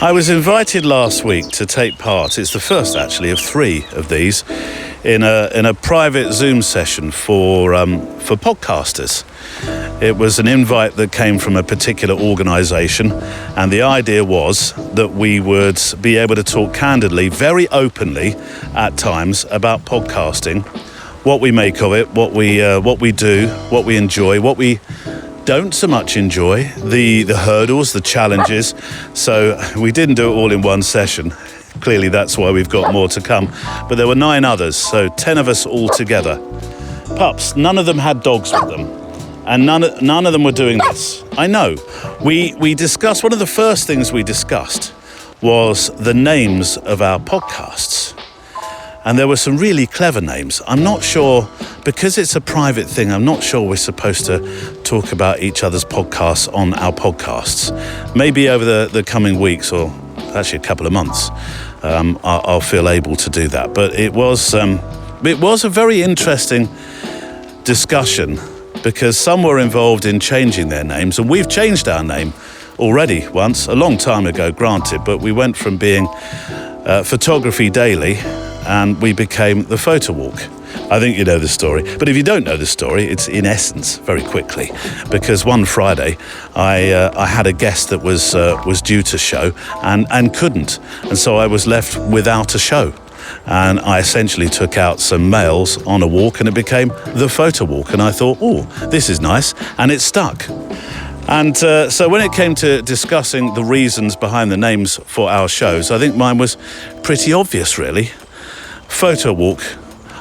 I was invited last week to take part, it's the first actually of 3 of these, in a private Zoom session for podcasters. It was an invite that came from a particular organisation, and the idea was that we would be able to talk candidly, very openly at times, about podcasting, what we make of it, what we do, what we enjoy, what we don't so much enjoy, the hurdles, the challenges. So we didn't do it all in one session. Clearly that's why we've got more to come. But there were 9 others, so 10 of us all together. Pups, none of them had dogs with them. And none of them were doing this. I know. We discussed, one of the first things we discussed was the names of our podcasts. And there were some really clever names. I'm not sure, because it's a private thing, I'm not sure we're supposed to talk about each other's podcasts on our podcasts. Maybe over the coming weeks, or actually a couple of months, I'll feel able to do that. But it was a very interesting discussion, because some were involved in changing their names, and we've changed our name already once, a long time ago, granted, but we went from being Photography Daily, and we became the Photowalk. I think you know the story. But if you don't know the story, it's in essence very quickly, because one Friday I had a guest that was due to show and couldn't, and so I was left without a show. And I essentially took out some mails on a walk, and it became the Photowalk. And I thought, oh, this is nice, and it stuck. And so when it came to discussing the reasons behind the names for our shows, I think mine was pretty obvious, really. Photowalk.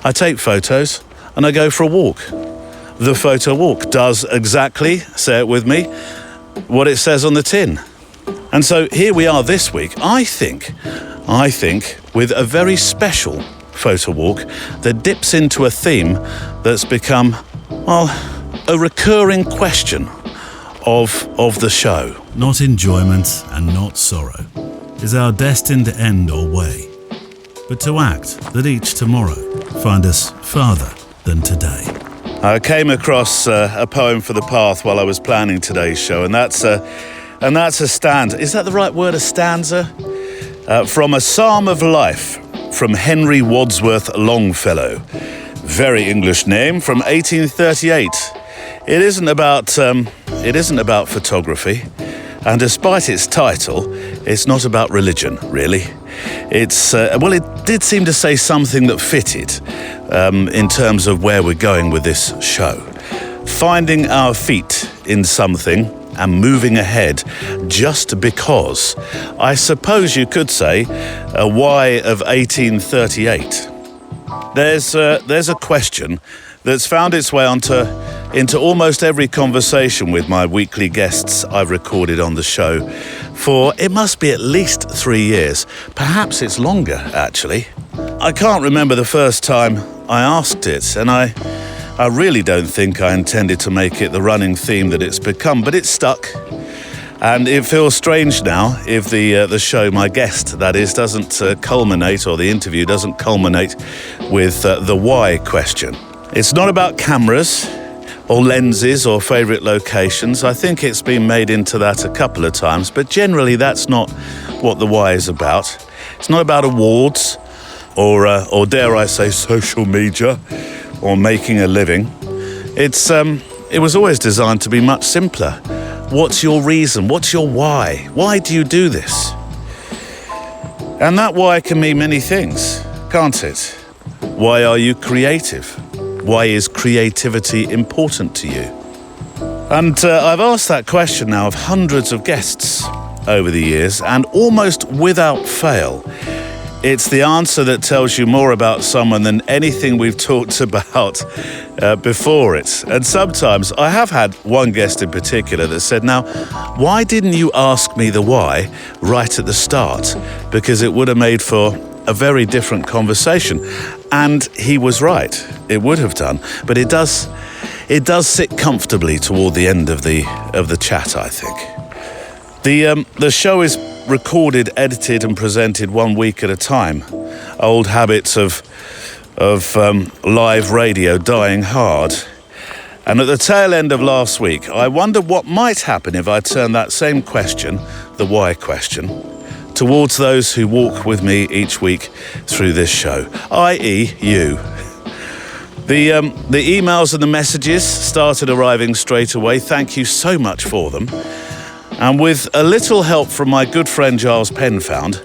I take photos and I go for a walk. The Photowalk does exactly, say it with me, what it says on the tin. And so here we are this week, I think, with a very special Photowalk that dips into a theme that's become, well, a recurring question of the show. Not enjoyment and not sorrow is our destined end or way, but to act that each tomorrow find us farther than today. I came across a poem for the path while I was planning today's show, and that's a stanza. Is that the right word, a stanza? From A Psalm of Life, from Henry Wadsworth Longfellow. Very English name, from 1838. It isn't about photography, and despite its title, it's not about religion, really. It's it did seem to say something that fitted in terms of where we're going with this show. Finding our feet in something and moving ahead just because. I suppose you could say a why of 1838. There's a question that's found its way into almost every conversation with my weekly guests I've recorded on the show for, it must be at least 3 years. Perhaps it's longer, actually. I can't remember the first time I asked it, and I really don't think I intended to make it the running theme that it's become, but it's stuck. And it feels strange now if the show, my guest that is, doesn't culminate, or the interview doesn't culminate with the why question. It's not about cameras or lenses or favourite locations. I think it's been made into that a couple of times, but generally that's not what the why is about. It's not about awards or dare I say social media or making a living. It was always designed to be much simpler. What's your reason? What's your why? Why do you do this? And that why can mean many things, can't it? Why are you creative? Why is creativity important to you? And I've asked that question now of hundreds of guests over the years, and almost without fail, it's the answer that tells you more about someone than anything we've talked about before it. And sometimes I have had one guest in particular that said, now, why didn't you ask me the why right at the start? Because it would have made for a very different conversation. And he was right. It would have done. But it does sit comfortably toward the end of the chat, I think. The show is recorded, edited and presented 1 week at a time. Old habits of live radio dying hard. And at the tail end of last week, I wondered what might happen if I turned that same question, the why question, towards those who walk with me each week through this show, i.e. you. The emails and the messages started arriving straight away. Thank you so much for them. And with a little help from my good friend Giles Penfound,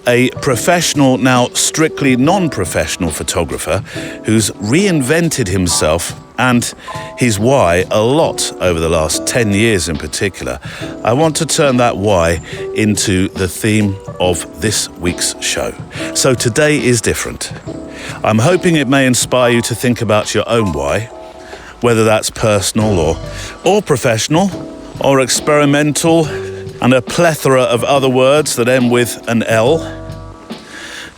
a professional, now strictly non-professional photographer who's reinvented himself and his why a lot over the last 10 years in particular, I want to turn that why into the theme of this week's show. So today is different. I'm hoping it may inspire you to think about your own why, whether that's personal or professional or experimental, and a plethora of other words that end with an L.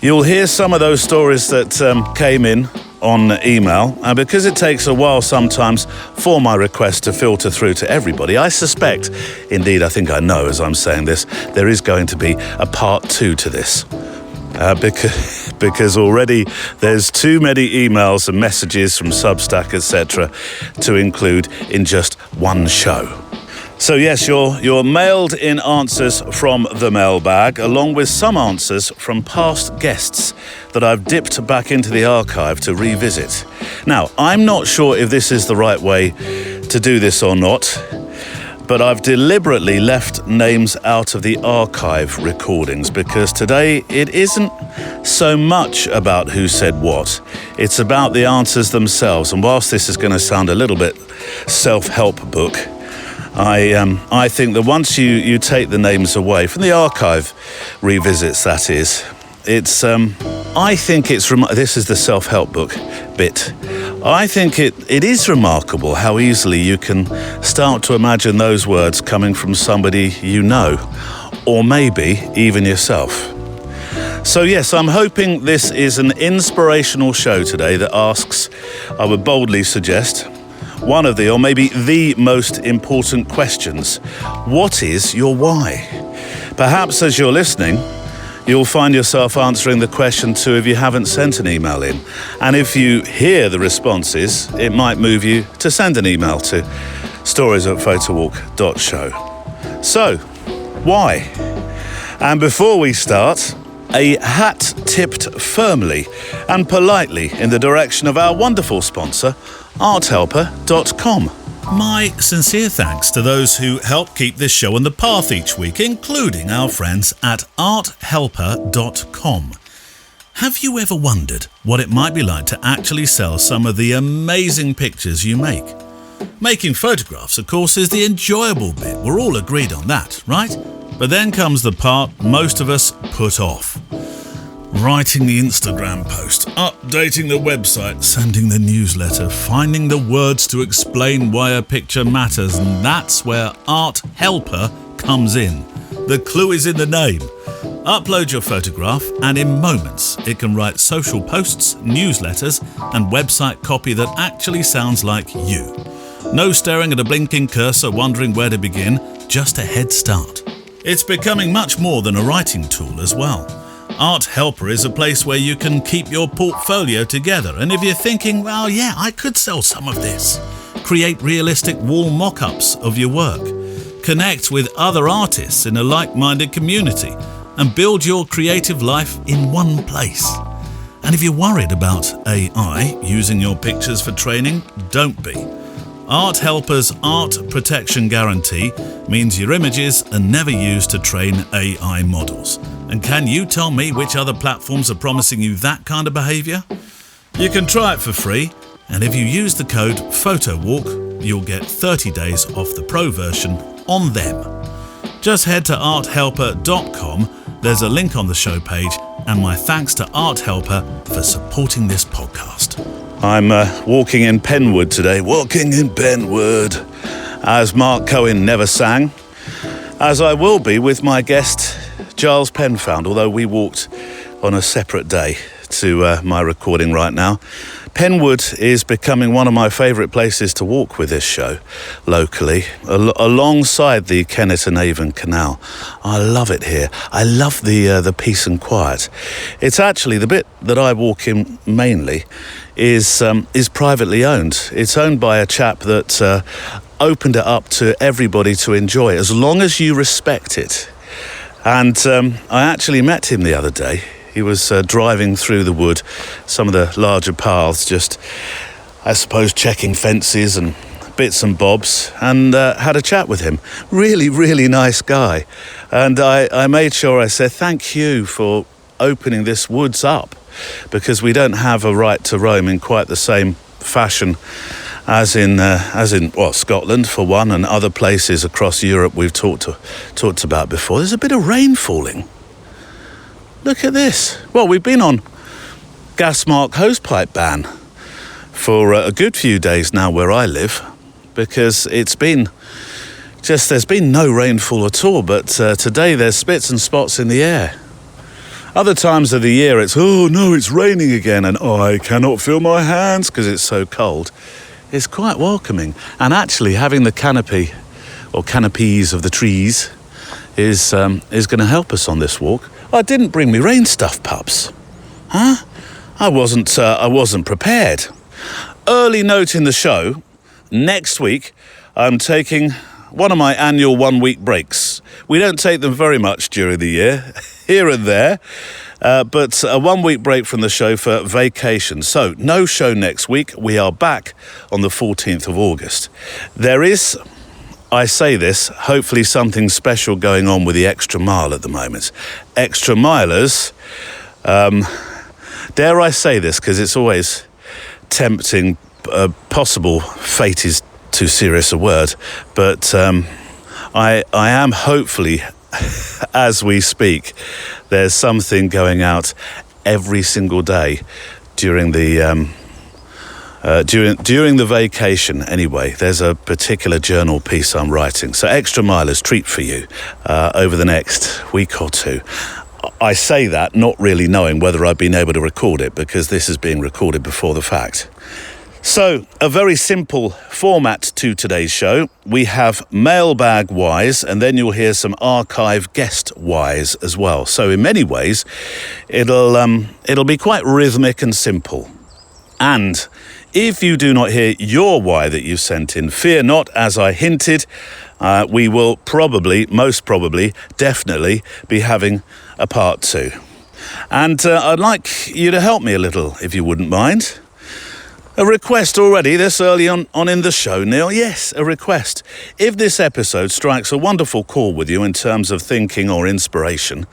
You'll hear some of those stories that came in on email, and because it takes a while sometimes for my request to filter through to everybody, I suspect, indeed I think I know as I'm saying this, there is going to be a part 2 to this. Because already there's too many emails and messages from Substack, etc., to include in just one show. So yes, your mailed in answers from the mailbag, along with some answers from past guests that I've dipped back into the archive to revisit. Now, I'm not sure if this is the right way to do this or not, but I've deliberately left names out of the archive recordings because today it isn't so much about who said what. It's about the answers themselves. And whilst this is going to sound a little bit self-help book, I think that once you take the names away from the archive revisits, that is, it's I think it's this is the self-help book bit. I think it is remarkable how easily you can start to imagine those words coming from somebody you know, or maybe even yourself. So yes, I'm hoping this is an inspirational show today that asks, I would boldly suggest, one of the, or maybe the most important questions. What is your why? Perhaps as you're listening, you'll find yourself answering the question too if you haven't sent an email in. And if you hear the responses, it might move you to send an email to stories@photowalk.show. So, why? And before we start, a hat tipped firmly and politely in the direction of our wonderful sponsor, arthelper.com. My sincere thanks to those who help keep this show on the path each week, including our friends at arthelper.com. Have you ever wondered what it might be like to actually sell some of the amazing pictures you make? Making photographs, of course, is the enjoyable bit. We're all agreed on that, right? But then comes the part most of us put off. Writing the Instagram post, updating the website, sending the newsletter, finding the words to explain why a picture matters, and that's where Art Helper comes in. The clue is in the name. Upload your photograph and in moments it can write social posts, newsletters and website copy that actually sounds like you. No staring at a blinking cursor wondering where to begin, just a head start. It's becoming much more than a writing tool as well. Art Helper is a place where you can keep your portfolio together, and if you're thinking, well, yeah, I could sell some of this, create realistic wall mock-ups of your work, connect with other artists in a like-minded community, and build your creative life in one place. And if you're worried about AI using your pictures for training, don't be. Art Helper's Art Protection Guarantee means your images are never used to train AI models. And can you tell me which other platforms are promising you that kind of behaviour? You can try it for free, and if you use the code Photowalk, you'll get 30 days off the pro version on them. Just head to arthelper.com, there's a link on the show page, and my thanks to Art Helper for supporting this podcast. I'm walking in Penwood today, walking in Penwood, as Mark Cohen never sang, as I will be with my guest, Giles Penfound, although we walked on a separate day to my recording right now. Penwood is becoming one of my favourite places to walk with this show, locally, alongside the Kennet and Avon Canal. I love it here. I love the peace and quiet. It's actually the bit that I walk in mainly is privately owned. It's owned by a chap that opened it up to everybody to enjoy, as long as you respect it. And I actually met him the other day. He was driving through the wood, some of the larger paths, just, I suppose, checking fences and bits and bobs, and had a chat with him. Really, really nice guy. And I made sure I said, thank you for opening this woods up, because we don't have a right to roam in quite the same fashion as in Scotland, for one, and other places across Europe we've talked about before. There's a bit of rain falling. Look at this. Well, we've been on gas mark hosepipe ban for a good few days now where I live, because there's been no rainfall at all, but today there's spits and spots in the air. Other times of the year it's, oh no, it's raining again, and I cannot feel my hands because it's so cold. It's quite welcoming. And actually having the canopy or canopies of the trees is going to help us on this walk. I didn't bring me rain stuff, pups. Huh? I wasn't prepared. Early note in the show, next week I'm taking one of my annual 1-week breaks. We don't take them very much during the year, here and there, but a 1-week break from the show for vacation. So no show next week. We are back on the 14th of August. There is, I say this, hopefully something special going on with the Extra Mile at the moment. Extra Milers, dare I say this, because it's always tempting, possible fate is too serious a word, but I am hopefully, as we speak, there's something going out every single day during the during the vacation. Anyway, there's a particular journal piece I'm writing, so Extra Milers treat for you over the next week or two. I say that not really knowing whether I've been able to record it, because this is being recorded before the fact. So, a very simple format to today's show. We have mailbag wise, and then you'll hear some archive guest wise as well. So in many ways, it'll be quite rhythmic and simple. And if you do not hear your why that you sent in, fear not, as I hinted, we will most probably, definitely be having a part 2. And I'd like you to help me a little, if you wouldn't mind. A request already this early on in the show, Neil. Yes, a request. If this episode strikes a wonderful chord with you in terms of thinking or inspiration,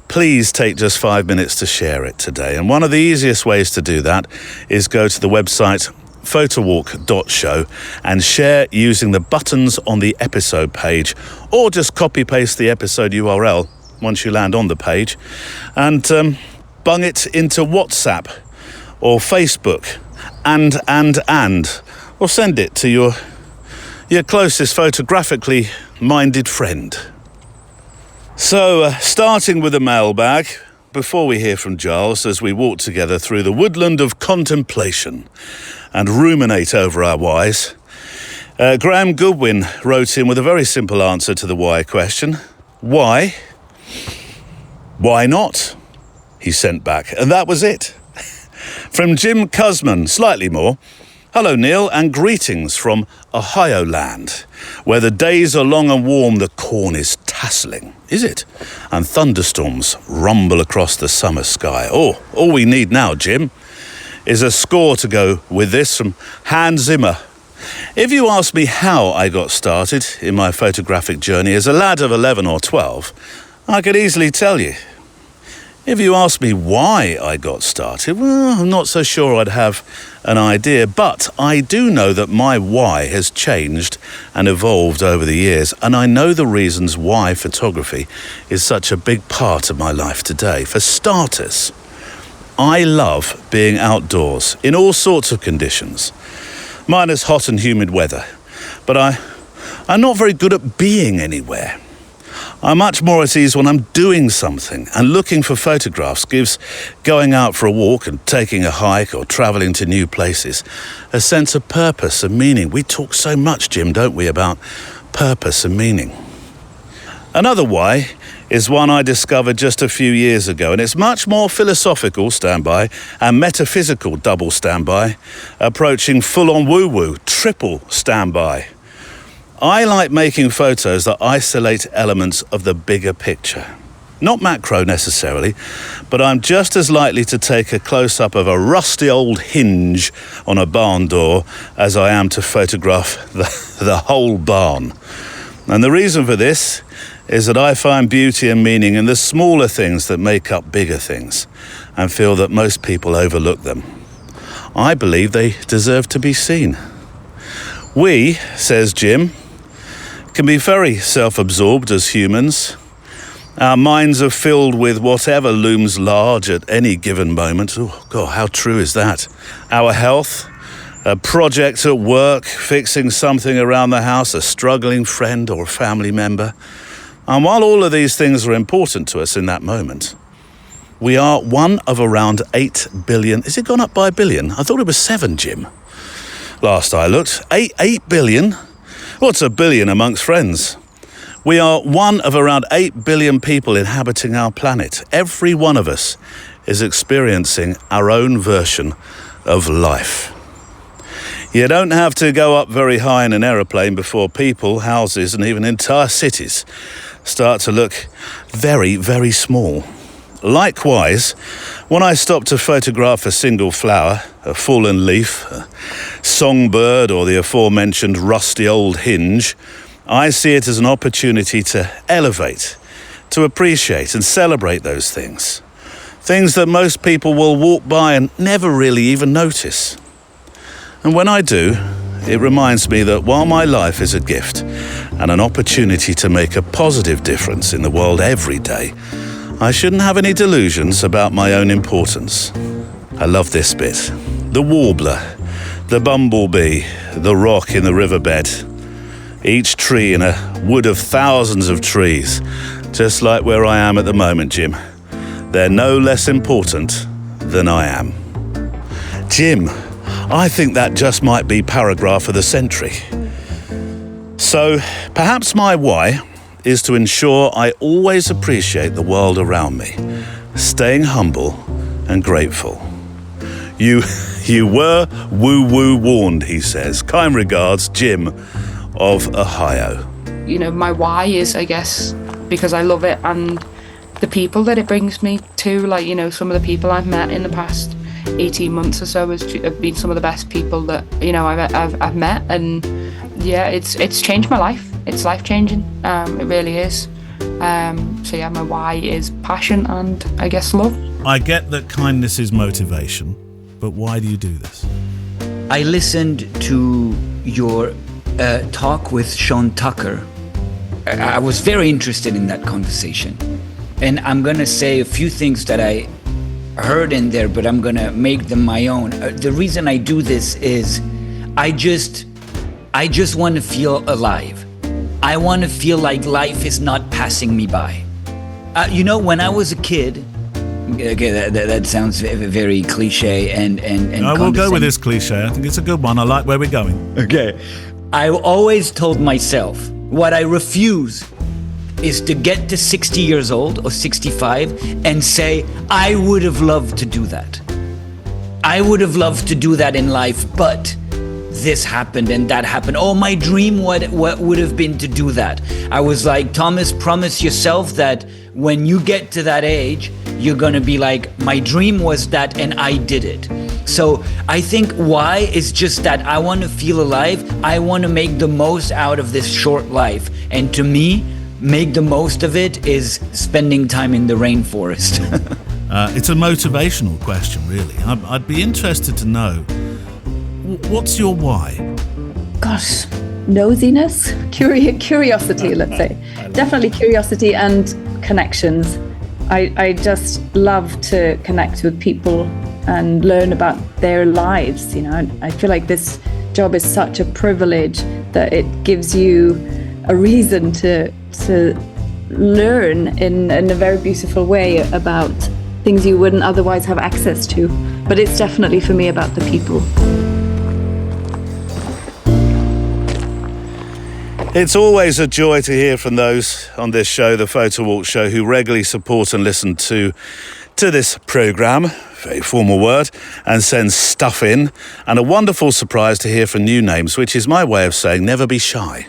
please take just 5 minutes to share it today. And one of the easiest ways to do that is go to the website photowalk.show and share using the buttons on the episode page, or just copy-paste the episode URL once you land on the page and bung it into WhatsApp or Facebook and or send it to your closest photographically minded friend. So starting with the mailbag, before we hear from Giles as we walk together through the woodland of contemplation and ruminate over our whys, Graham Goodwin wrote in with a very simple answer to the why question. Why? Why not? He sent back, and that was it. From Jim Cusman, slightly more. Hello, Neil, and greetings from Ohio land, where the days are long and warm, the corn is tasseling, is it? And thunderstorms rumble across the summer sky. Oh, all we need now, Jim, is a score to go with this from Hans Zimmer. If you ask me how I got started in my photographic journey as a lad of 11 or 12, I could easily tell you. If you ask me why I got started, well, I'm not so sure I'd have an idea, but I do know that my why has changed and evolved over the years, and I know the reasons why photography is such a big part of my life today. For starters, I love being outdoors in all sorts of conditions, minus hot and humid weather, but I'm not very good at being anywhere. I'm much more at ease when I'm doing something, and looking for photographs gives going out for a walk and taking a hike or travelling to new places a sense of purpose and meaning. We talk so much, Jim, don't we, about purpose and meaning. Another why is one I discovered just a few years ago, and it's much more philosophical, standby, and metaphysical, double standby, approaching full-on woo-woo, triple standby. I like making photos that isolate elements of the bigger picture. Not macro necessarily, but I'm just as likely to take a close-up of a rusty old hinge on a barn door as I am to photograph the whole barn. And the reason for this is that I find beauty and meaning in the smaller things that make up bigger things, and feel that most people overlook them. I believe they deserve to be seen. We, says Jim, can be very self-absorbed as humans. Our minds are filled with whatever looms large at any given moment. Oh, God, how true is that? Our health, a project at work, fixing something around the house, a struggling friend or family member. And while all of these things are important to us in that moment, we are one of around 8 billion. Has it gone up by a billion? I thought it was 7, Jim. Last I looked, 8 billion? What's a billion amongst friends? We are one of around 8 billion people inhabiting our planet. Every one of us is experiencing our own version of life. You don't have to go up very high in an aeroplane before people, houses, and even entire cities start to look very, very small. Likewise, when I stop to photograph a single flower, a fallen leaf, a songbird, or the aforementioned rusty old hinge, I see it as an opportunity to elevate, to appreciate and celebrate those things. Things that most people will walk by and never really even notice. And when I do, it reminds me that while my life is a gift and an opportunity to make a positive difference in the world every day, I shouldn't have any delusions about my own importance. I love this bit. The warbler, the bumblebee, the rock in the riverbed. Each tree in a wood of thousands of trees, just like where I am at the moment, Jim. They're no less important than I am. Jim, I think that just might be paragraph of the century. So, perhaps my why is to ensure I always appreciate the world around me, staying humble and grateful. You were woo-woo warned, he says. Kind regards, Jim of Ohio. You know, my why is, I guess, because I love it and the people that it brings me to, like, you know, some of the people I've met in the past 18 months or so have been some of the best people that, you know, I've met, and yeah, it's changed my life. It's life-changing. It really is. So yeah, my why is passion and, I guess, love. I get that kindness is motivation, but why do you do this? I listened to your talk with Sean Tucker. I was very interested in that conversation. And I'm going to say a few things that I heard in there, but I'm going to make them my own. The reason I do this is I just want to feel alive. I want to feel like life is not passing me by. You know, when I was a kid, okay, that sounds very cliche and I will go with this cliche. I think it's a good one. I like where we're going. Okay. I always told myself what I refuse is to get to 60 years old or 65 and say, I would have loved to do that. I would have loved to do that in life, but this happened and that happened. Oh, my dream what would have been to do that. I was like, Thomas, promise yourself that when you get to that age, you're gonna be like, my dream was that and I did it. So I think why is just that I want to feel alive. I want to make the most out of this short life. And to me, make the most of it is spending time in the rainforest. It's a motivational question, really. I'd be interested to know, what's your why? Gosh, nosiness, curiosity, let's say. Definitely curiosity and connections. I just love to connect with people and learn about their lives. You know, I feel like this job is such a privilege that it gives you a reason to learn in a very beautiful way about things you wouldn't otherwise have access to. But it's definitely for me about the people. It's always a joy to hear from those on this show, the Photowalk show, who regularly support and listen to this programme, very formal word, and send stuff in. And a wonderful surprise to hear from new names, which is my way of saying never be shy.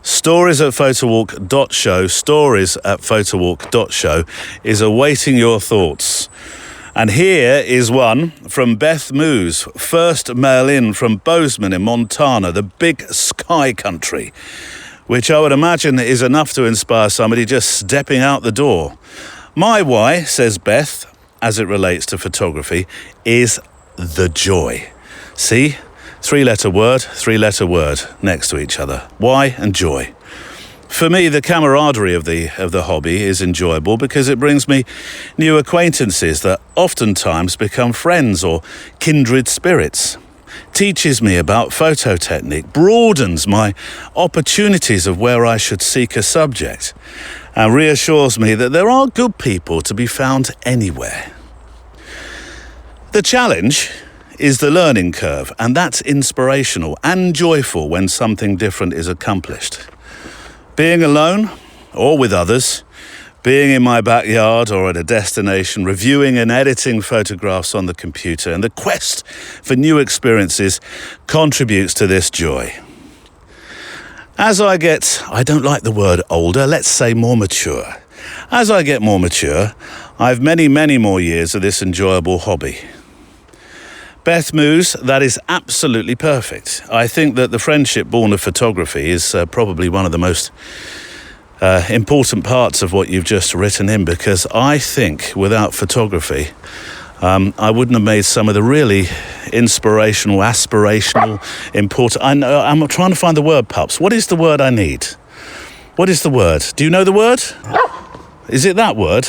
Stories at photowalk.show, stories at photowalk.show is awaiting your thoughts. And here is one from Beth Moose, first mail in from Bozeman in Montana, the big sky country, which I would imagine is enough to inspire somebody just stepping out the door. My why, says Beth, as it relates to photography, is the joy. See? Three-letter word next to each other. Why and joy. For me, the camaraderie of the hobby is enjoyable because it brings me new acquaintances that oftentimes become friends or kindred spirits. Teaches me about photo technique, broadens my opportunities of where I should seek a subject, and reassures me that there are good people to be found anywhere. The challenge is the learning curve, and that's inspirational and joyful when something different is accomplished. Being alone or with others, being in my backyard or at a destination, reviewing and editing photographs on the computer, and the quest for new experiences contributes to this joy. As I get, I don't like the word older, let's say more mature. As I get more mature, I've many, many more years of this enjoyable hobby. Beth Moose, that is absolutely perfect. I think that the friendship born of photography is probably one of the most important parts of what you've just written in, because I think without photography, I wouldn't have made some of the really inspirational, aspirational, important... I'm trying to find the word, pups. What is the word I need? What is the word? Do you know the word? Is it that word?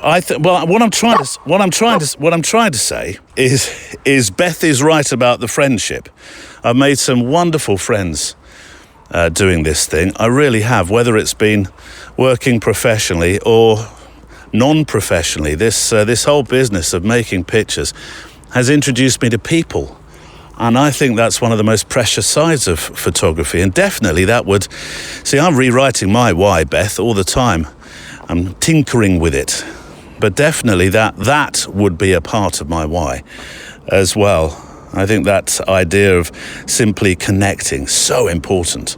What I'm trying to say is Beth is right about the friendship. I've made some wonderful friends doing this thing. I really have, whether it's been working professionally or non-professionally. This whole business of making pictures has introduced me to people. And I think that's one of the most precious sides of photography. And definitely that would... See, I'm rewriting my why, Beth, all the time. I'm tinkering with it. But definitely that would be a part of my why as well. I think that idea of simply connecting, so important.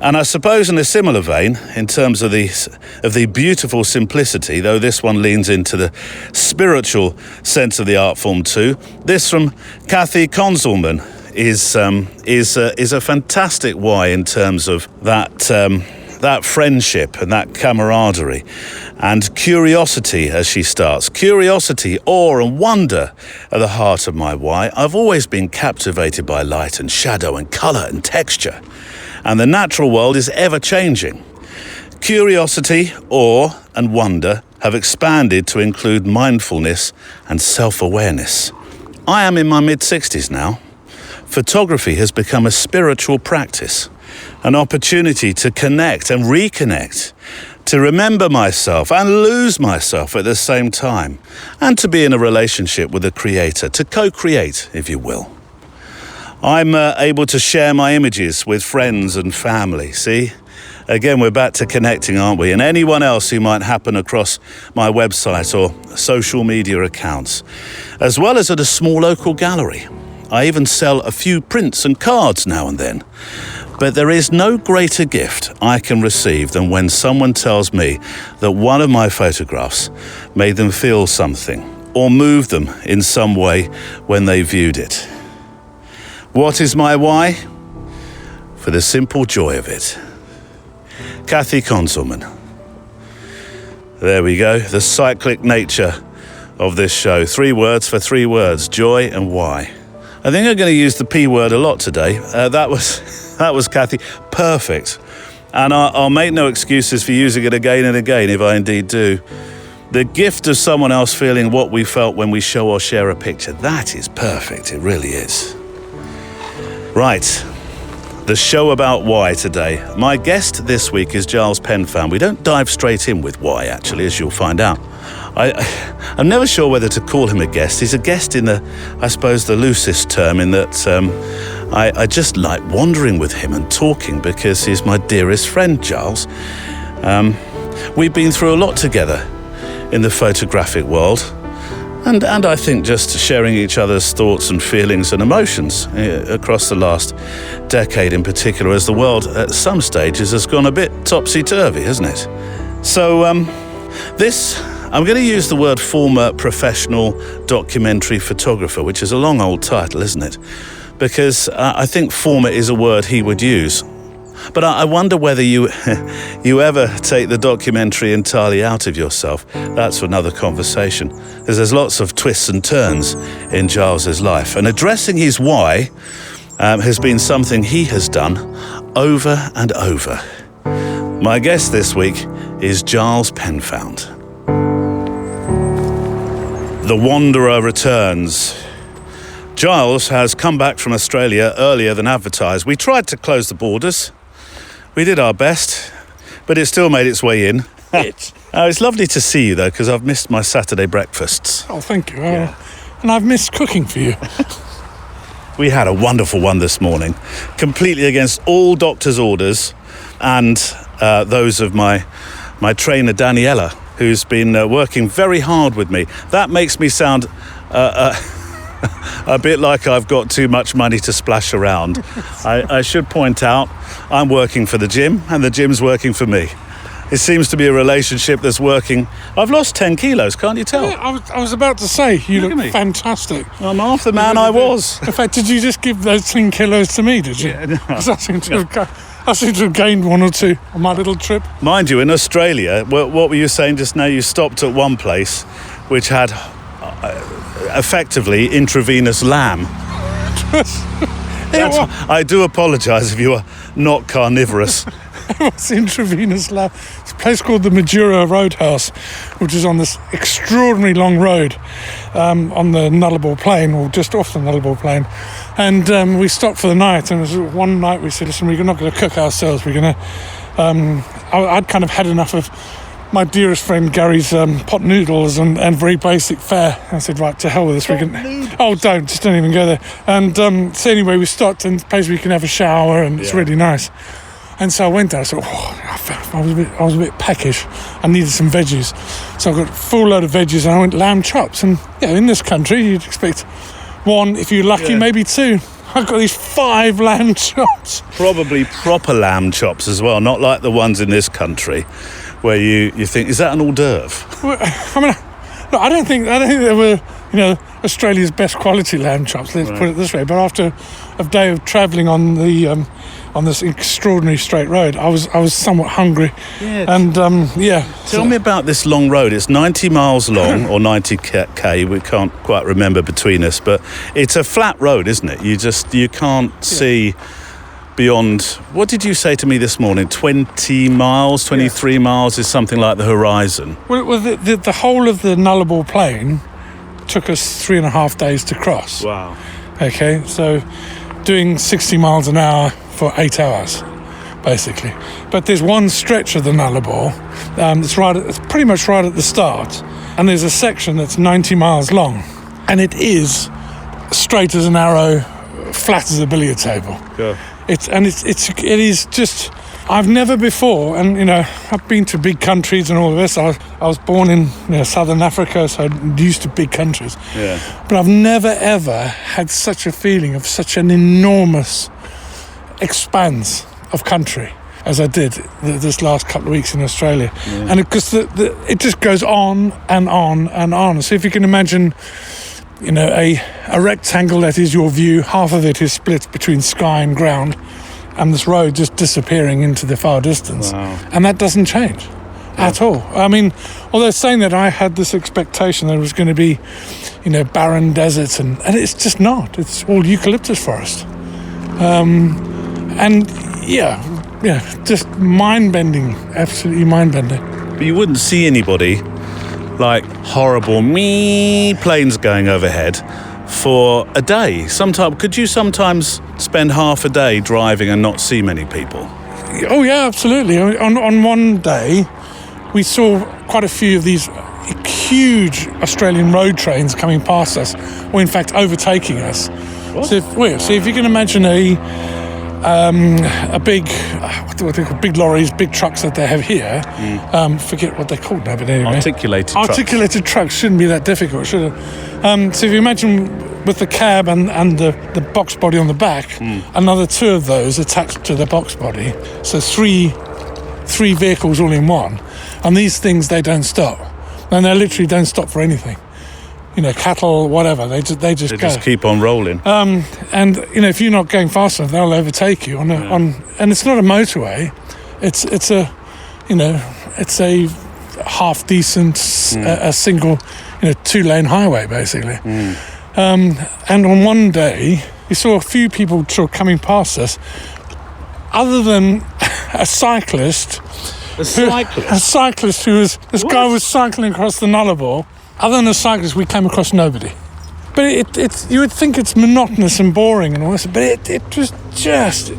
And I suppose in a similar vein, in terms of the beautiful simplicity, though this one leans into the spiritual sense of the art form too, this from Kathy Conselman is a fantastic why in terms of that friendship and that camaraderie and curiosity, as she starts. Curiosity, awe and wonder are the heart of my why. I've always been captivated by light and shadow and colour and texture, and the natural world is ever changing. Curiosity, awe and wonder have expanded to include mindfulness and self-awareness. I am in my mid-60s now. Photography has become a spiritual practice, an opportunity to connect and reconnect, to remember myself and lose myself at the same time, and to be in a relationship with the Creator, to co-create, if you will. I'm able to share my images with friends and family, see? Again, we're back to connecting, aren't we? And anyone else who might happen across my website or social media accounts, as well as at a small local gallery. I even sell a few prints and cards now and then. But there is no greater gift I can receive than when someone tells me that one of my photographs made them feel something or moved them in some way when they viewed it. What is my why? For the simple joy of it. Kathy Conselman. There we go, the cyclic nature of this show. 3 words for 3 words, joy and why. I think I'm going to use the P word a lot today. That was Kathy. Perfect. And I'll make no excuses for using it again and again if I indeed do. The gift of someone else feeling what we felt when we show or share a picture. That is perfect. It really is. Right. The show about why today. My guest this week is Giles Penfound. We don't dive straight in with why, actually, as you'll find out. I'm never sure whether to call him a guest. He's a guest in I suppose, the loosest term, in that I just like wandering with him and talking because he's my dearest friend, Giles. We've been through a lot together in the photographic world. And I think just sharing each other's thoughts and feelings and emotions across the last decade in particular, as the world at some stages has gone a bit topsy-turvy, hasn't it? So I'm going to use the word former professional documentary photographer, which is a long old title, isn't it? Because I think former is a word he would use. But I wonder whether you ever take the documentary entirely out of yourself. That's for another conversation, because there's lots of twists and turns in Giles's life. And addressing his why has been something he has done over and over. My guest this week is Giles Penfound. The Wanderer returns. Giles has come back from Australia earlier than advertised. We tried to close the borders. We did our best, but it still made its way in. It's lovely to see you, though, because I've missed my Saturday breakfasts. Oh, thank you. And I've missed cooking for you. We had a wonderful one this morning, completely against all doctor's orders and those of my trainer, Daniela, who's been working very hard with me. That makes me sound a bit like I've got too much money to splash around. I should point out, I'm working for the gym and the gym's working for me. It seems to be a relationship that's working. I've lost 10 kilos, can't you tell? Yeah, I was about to say, you Look at look me. fantastic. I'm half the man I was. In fact, did you just give those 10 kilos to me, did you? Yeah, no. 'Cause I seem to have gained 1 or 2 on my little trip. Mind you, in Australia, what were you saying just now? You stopped at one place which had effectively intravenous lamb. I do apologise if you are not carnivorous. It's intravenous lab. It's a place called the Madura Roadhouse, which is on this extraordinarily long road on the Nullarbor Plain, or just off the Nullarbor Plain. And we stopped for the night, and it was one night we said, listen, we're not going to cook ourselves. We're going to... I'd kind of had enough of my dearest friend Gary's pot noodles and very basic fare. I said, right, to hell with this. Don't even go there. And so anyway, we stopped in a place where you can have a shower, and it's really nice. And so I went there. I said, I was a bit peckish. I needed some veggies. So I got a full load of veggies, and I went lamb chops. And in this country, you'd expect 1, if you're lucky, maybe 2. I've got these 5 lamb chops. Probably proper lamb chops as well, not like the ones in this country where you think, is that an hors d'oeuvre? Well, I mean, no, I don't think they were, Australia's best quality lamb chops. Let's put it this way. But after a day of travelling on the on this extraordinary straight road, I was somewhat hungry. Yeah. And Tell me about this long road. It's 90 miles long, or 90k. We can't quite remember between us, but it's a flat road, isn't it? You can't see beyond. What did you say to me this morning? 20 miles, 23 miles is something like the horizon. Well, the whole of the Nullarbor Plain took us 3.5 days to cross. Wow. Okay, so doing 60 miles an hour for 8 hours, basically. But there's one stretch of the Nullarbor, it's pretty much right at the start, and there's a section that's 90 miles long, and it is straight as an arrow, flat as a billiard table. Yeah. It is just. I've never before, and I've been to big countries and all of this. I was born in southern Africa, so I'm used to big countries. Yeah. But I've never ever had such a feeling of such an enormous expanse of country as I did this last couple of weeks in Australia. Yeah. And because it just goes on and on and on. So if you can imagine, a rectangle that is your view, half of it is split between sky and ground, and this road just disappearing into the far distance. Wow. And that doesn't change at all. I mean, although saying that, I had this expectation that it was going to be, barren deserts, and it's just not. It's all eucalyptus forest. Just mind-bending, absolutely mind-bending. But you wouldn't see anybody like horrible planes going overhead for a day. Could you sometimes spend half a day driving and not see many people? Oh yeah, absolutely. On one day, we saw quite a few of these huge Australian road trains coming past us, or in fact overtaking us. What? So if you can imagine a big, what they call big lorries, big trucks that they have here. Forget what they're called now, but anyway. Articulated trucks shouldn't be that difficult, should it? So if you imagine with the cab and the box body on the back, another 2 of those attached to the box body. So three vehicles all in one. And these things, they don't stop. And they literally don't stop for anything. You know, cattle, whatever, they just go. They just keep on rolling. And you know, if you're not going fast enough, they'll overtake you on and it's not a motorway. It's a, you know, it's a half decent, a single, you know, 2-lane highway basically. And on one day, we saw a few people sort of coming past us, other than a cyclist. A cyclist who was, this guy was cycling across the Nullarbor. Other than a cyclist, we came across nobody. But it's you would think it's monotonous and boring and all this, but it was just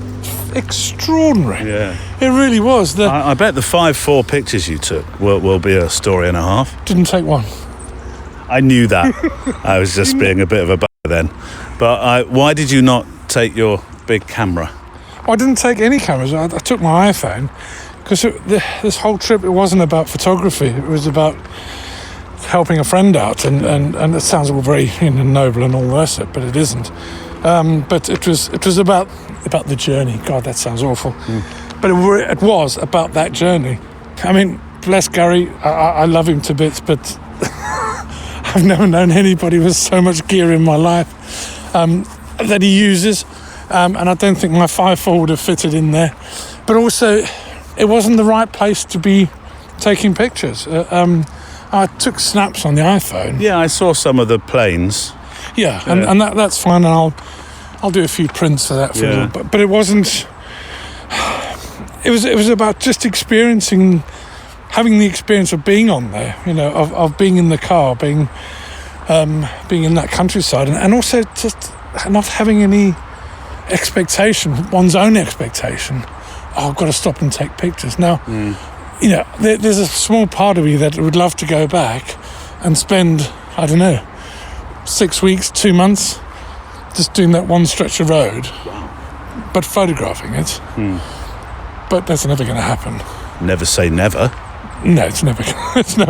extraordinary. Yeah. It really was. I bet the 5-4 pictures you took will be a story and a half. Didn't take one. I knew that. I was just being a bit of a bugger then. But why did you not take your big camera? Well, I didn't take any cameras. I took my iPhone because this whole trip, it wasn't about photography. It was about helping a friend out, and it sounds all very, you know, noble and all the rest of it, but it isn't. But it was about the journey. God, that sounds awful. But it was about that journey. I mean, bless Gary, I love him to bits, but I've never known anybody with so much gear in my life that he uses, and I don't think my 5.4 would have fitted in there. But also, it wasn't the right place to be taking pictures. I took snaps on the iPhone. Yeah, I saw some of the planes. Yeah, and that's fine, and I'll do a few prints for that. But it wasn't. It was about just having the experience of being on there. You know, of being in the car, being in that countryside, and also just not having any expectation, one's own expectation. Oh, I've got to stop and take pictures now. You know, there's a small part of me that would love to go back and spend, I don't know, 6 weeks, 2 months, just doing that one stretch of road, but photographing it. But that's never going to happen. Never say never. No, it's never going to.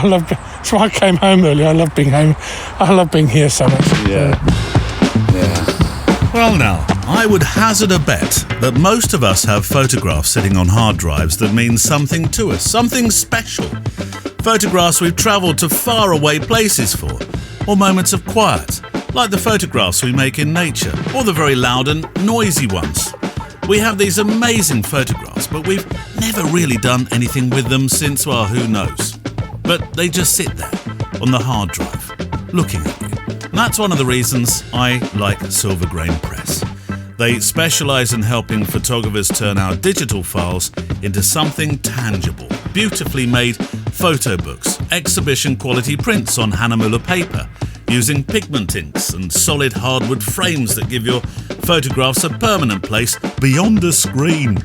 That's why I came home early. I love being home. I love being here so much. Yeah. Well now, I would hazard a bet that most of us have photographs sitting on hard drives that mean something to us, something special. Photographs we've travelled to faraway places for, or moments of quiet, like the photographs we make in nature, or the very loud and noisy ones. We have these amazing photographs, but we've never really done anything with them since, well, who knows. But they just sit there, on the hard drive, looking at you. And that's one of the reasons I like Silver Grain Press. They specialise in helping photographers turn our digital files into something tangible. Beautifully made photo books, exhibition quality prints on Hahnemuller paper, using pigment inks and solid hardwood frames that give your photographs a permanent place beyond a screen.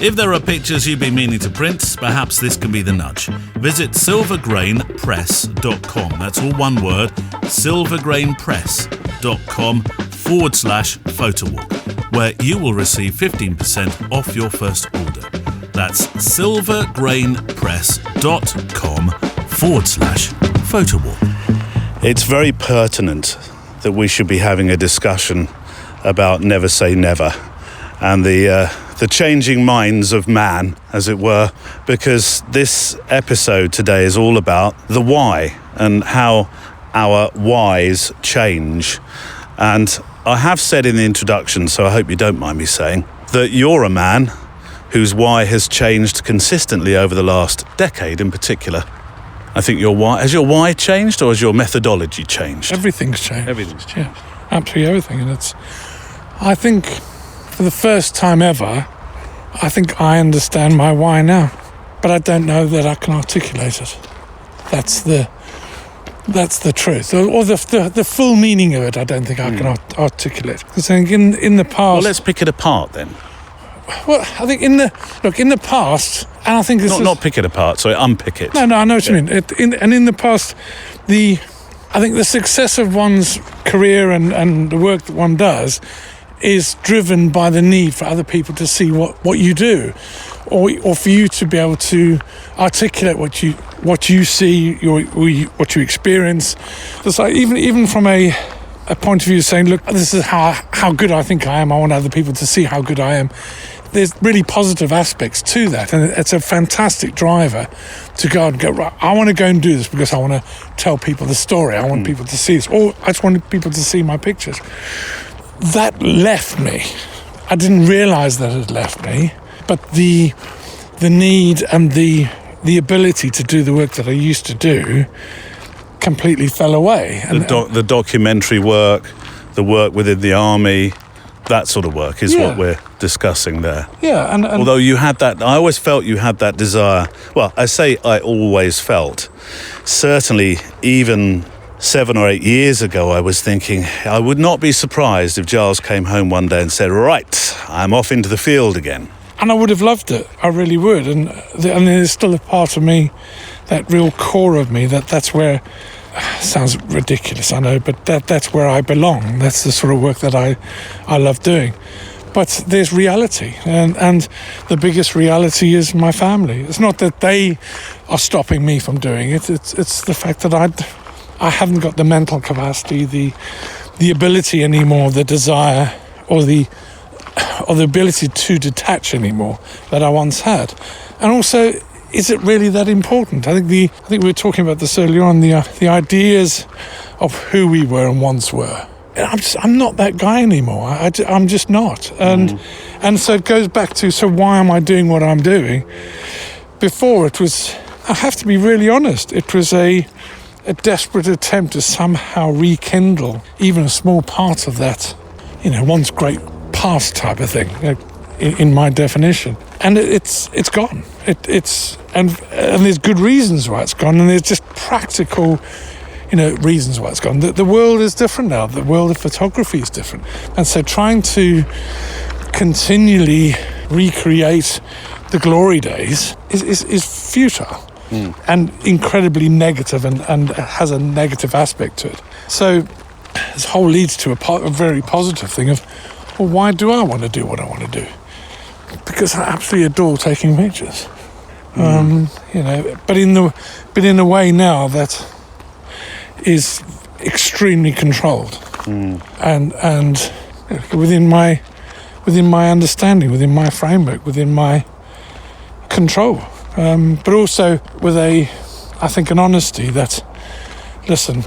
If there are pictures you've been meaning to print, perhaps this can be the nudge. Visit silvergrainpress.com. That's all one word, silvergrainpress.com/Photowalk, where you will receive 15% off your first order. That's silvergrainpress.com/Photowalk. It's very pertinent that we should be having a discussion about never say never and the changing minds of man, as it were, because this episode today is all about the why and how our whys change. And I have said in the introduction, so I hope you don't mind me saying, that you're a man whose why has changed consistently over the last decade in particular. I think has your why changed, or has your methodology changed? Everything's changed. Everything's changed. Yeah, absolutely everything. And I think for the first time ever, I think I understand my why now, but I don't know that I can articulate it. That's the truth, or the full meaning of it. I don't think I can articulate. Because I think in the past. Well, let's pick it apart then. Well, I think in the past, and I think this not pick it apart. Sorry, unpick it. No, I know what you mean. In the past, I think the success of one's career and the work that one does is driven by the need for other people to see what you do, or for you to be able to articulate what you see, what you experience. It's like even from a point of view saying, look, this is how good I think I am. I want other people to see how good I am. There's really positive aspects to that, and it's a fantastic driver to go and go, right, I want to go and do this because I want to tell people the story. I want people to see this, or I just want people to see my pictures. That left me. I didn't realise that it left me, but the need and the ability to do the work that I used to do completely fell away. The documentary work, the work within the army, that sort of work is what we're discussing there. Yeah, and although you had that, I always felt you had that desire. Well, I say I always felt. Certainly, even 7 or 8 years ago, I was thinking I would not be surprised if Giles came home one day and said, right, I'm off into the field again. And I would have loved it. I really would. And there's still a part of me, that real core of me, that's where, sounds ridiculous, I know, but that's where I belong. That's the sort of work that I love doing. But there's reality, and the biggest reality is my family. It's not that they are stopping me from doing it. It's the fact that I haven't got the mental capacity, the ability anymore, the desire, or the ability to detach anymore that I once had. And also, is it really that important? I think we were talking about this earlier on, the ideas of who we were and once were. I'm not that guy anymore. I'm just not. And so it goes back to, so why am I doing what I'm doing? Before it was, I have to be really honest, it was a desperate attempt to somehow rekindle even a small part of that, once great past type of thing, in my definition. And it's gone. And there's good reasons why it's gone, and there's just practical, reasons why it's gone. The world is different now. The world of photography is different. And so trying to continually recreate the glory days is futile. And incredibly negative, and has a negative aspect to it. So this whole leads to a very positive thing of, well, why do I want to do what I want to do? Because I absolutely adore taking pictures. But in a way now that is extremely controlled, and within my understanding, within my framework, within my control. But also with I think an honesty that, listen,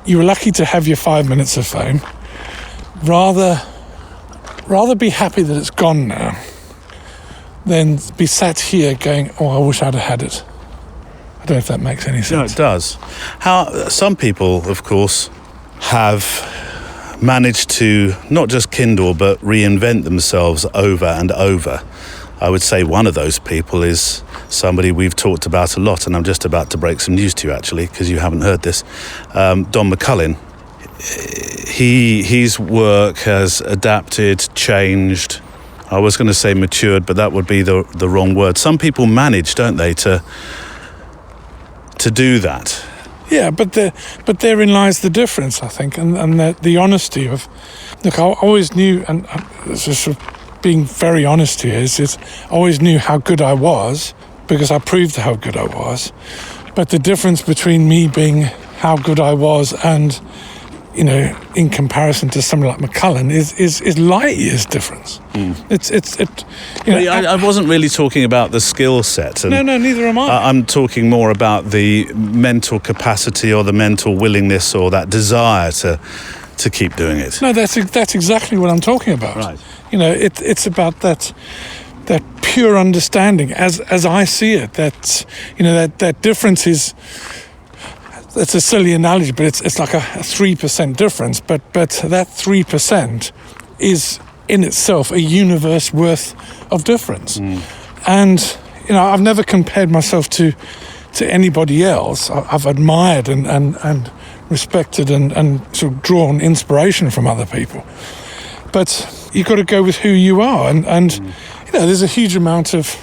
you were lucky to have your 5 minutes of fame. Rather be happy that it's gone now than be sat here going, oh, I wish I'd have had it. I don't know if that makes any sense. No, it does. Some people, of course, have managed to not just kindle but reinvent themselves over and over. I would say one of those people is somebody we've talked about a lot, and I'm just about to break some news to you, actually, because you haven't heard this. Don McCullin. His work has adapted, changed. I was going to say matured, but that would be the wrong word. Some people manage, don't they, to do that. Yeah, but therein lies the difference, I think, and the honesty of. Look, I always knew, and just being very honest here, is I always knew how good I was because I proved how good I was. But the difference between me being how good I was and, in comparison to somebody like McCullin is light years difference. I wasn't really talking about the skill set. No, neither am I. I'm talking more about the mental capacity or the mental willingness or that desire to keep doing it. No, that's exactly what I'm talking about. Right. It's about that pure understanding as I see it. That difference is. It's a silly analogy, but it's like a 3% difference. But that 3% is in itself a universe worth of difference. And I've never compared myself to anybody else. I've admired and respected and sort of drawn inspiration from other people. But you've got to go with who you are, and there's a huge amount of,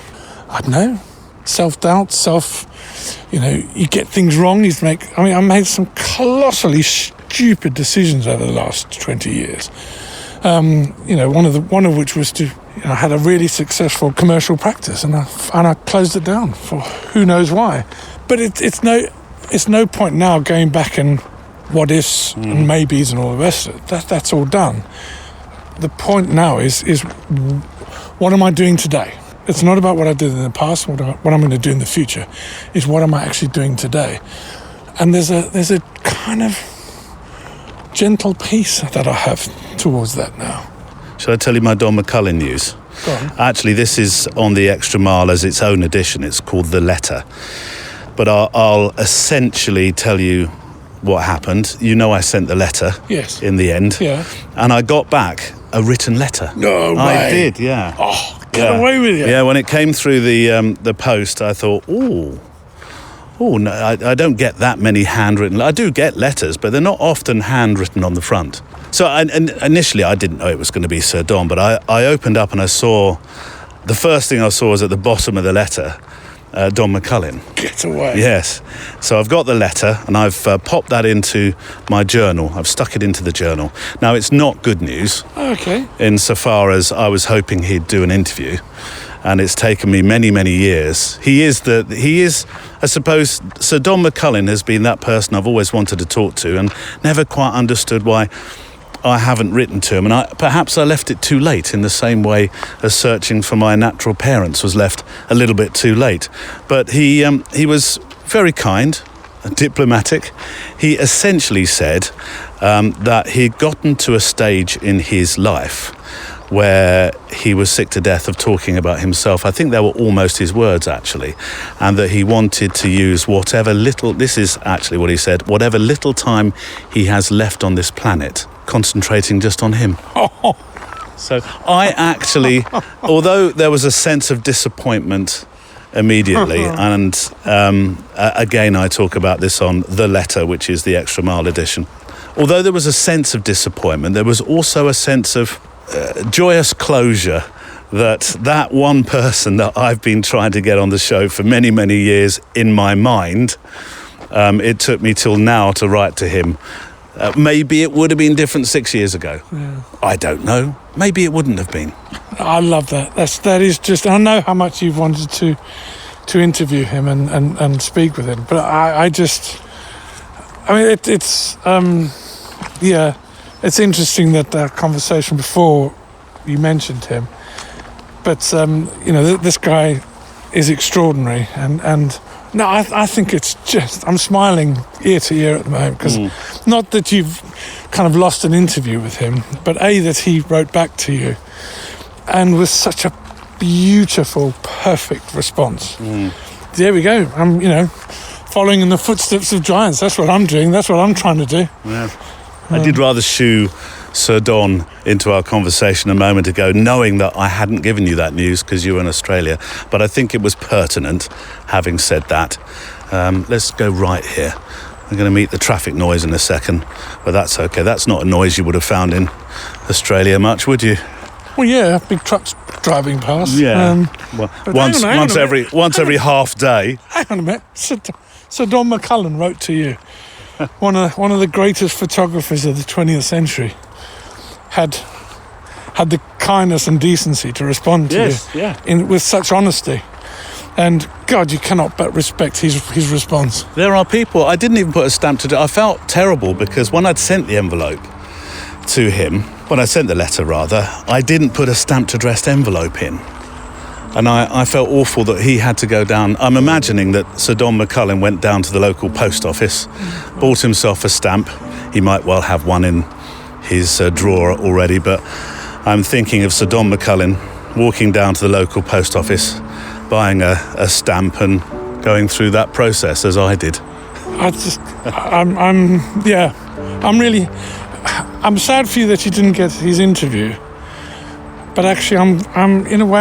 I don't know, self-doubt, you get things wrong. I made some colossally stupid decisions over the last 20 years. One of which was to, I had a really successful commercial practice, and I closed it down for who knows why. But it's no point now going back and what ifs and maybes and all the rest of it. That's all done. The point now is what am I doing today? It's not about what I did in the past, what I'm going to do in the future. It's what am I actually doing today? And there's a kind of gentle peace that I have towards that now. Shall I tell you my Don McCullin news? Go on. Actually, this is on the Extra Mile as its own edition. It's called The Letter. But I'll essentially tell you what happened. You know I sent the letter. Yes. In the end. Yeah. And I got back a written letter. No way. I did, yeah. Oh, get away with you. Yeah, when it came through the post, I thought, oh no, I don't get that many handwritten. I do get letters, but they're not often handwritten on the front. So and initially I didn't know it was going to be Sir Don, but I opened up and I saw, the first thing I saw was at the bottom of the letter, Don McCullin. Get away. Yes. So I've got the letter and I've popped that into my journal. I've stuck it into the journal. Now, it's not good news. Okay. Insofar as I was hoping he'd do an interview, and it's taken me many, many years. He is, I suppose, Sir Don McCullin has been that person I've always wanted to talk to and never quite understood why I haven't written to him. And perhaps I left it too late, in the same way as searching for my natural parents was left a little bit too late. But he was very kind, diplomatic. He essentially said that he'd gotten to a stage in his life where he was sick to death of talking about himself. I think they were almost his words, actually, and that he wanted to use whatever little, this is actually what he said, whatever little time he has left on this planet, concentrating just on him. So I actually, although there was a sense of disappointment immediately, and again I talk about this on The Letter, which is the Extra Mile edition, although there was a sense of disappointment, there was also a sense of joyous closure that one person that I've been trying to get on the show for many, many years in my mind, it took me till now to write to him. Maybe it would have been different 6 years ago. Yeah. I don't know. Maybe it wouldn't have been. I love that. That is just, I know how much you've wanted to interview him and speak with him, but it's interesting that conversation before you mentioned him, but this guy is extraordinary, and no, I think it's just, I'm smiling ear to ear at the moment, because not that you've kind of lost an interview with him, but that he wrote back to you and with such a beautiful, perfect response. There we go. I'm following in the footsteps of giants. That's what I'm doing. That's what I'm trying to do. Yeah. I did rather shoo Sir Don into our conversation a moment ago, knowing that I hadn't given you that news because you were in Australia, but I think it was pertinent, having said that. Let's go right here. We're going to meet the traffic noise in a second, but that's okay. That's not a noise you would have found in Australia much, would you? Well, yeah, big trucks driving past. Yeah. Once every half day. Hang on a minute. Sir Don McCullin wrote to you. One of the greatest photographers of the 20th century had the kindness and decency to respond to you with such honesty. And God, you cannot but respect his response. There are people, I didn't even put a stamp to it. I felt terrible because when I'd sent the envelope to him, when I sent the letter rather, I didn't put a stamped addressed envelope in. And I felt awful that he had to go down. I'm imagining that Sir Don McCullin went down to the local post office, bought himself a stamp. He might well have one in his drawer already, but I'm thinking of Sir Don McCullin walking down to the local post office, buying a stamp and going through that process as I did. I'm sad for you that you didn't get his interview, but actually I'm in a way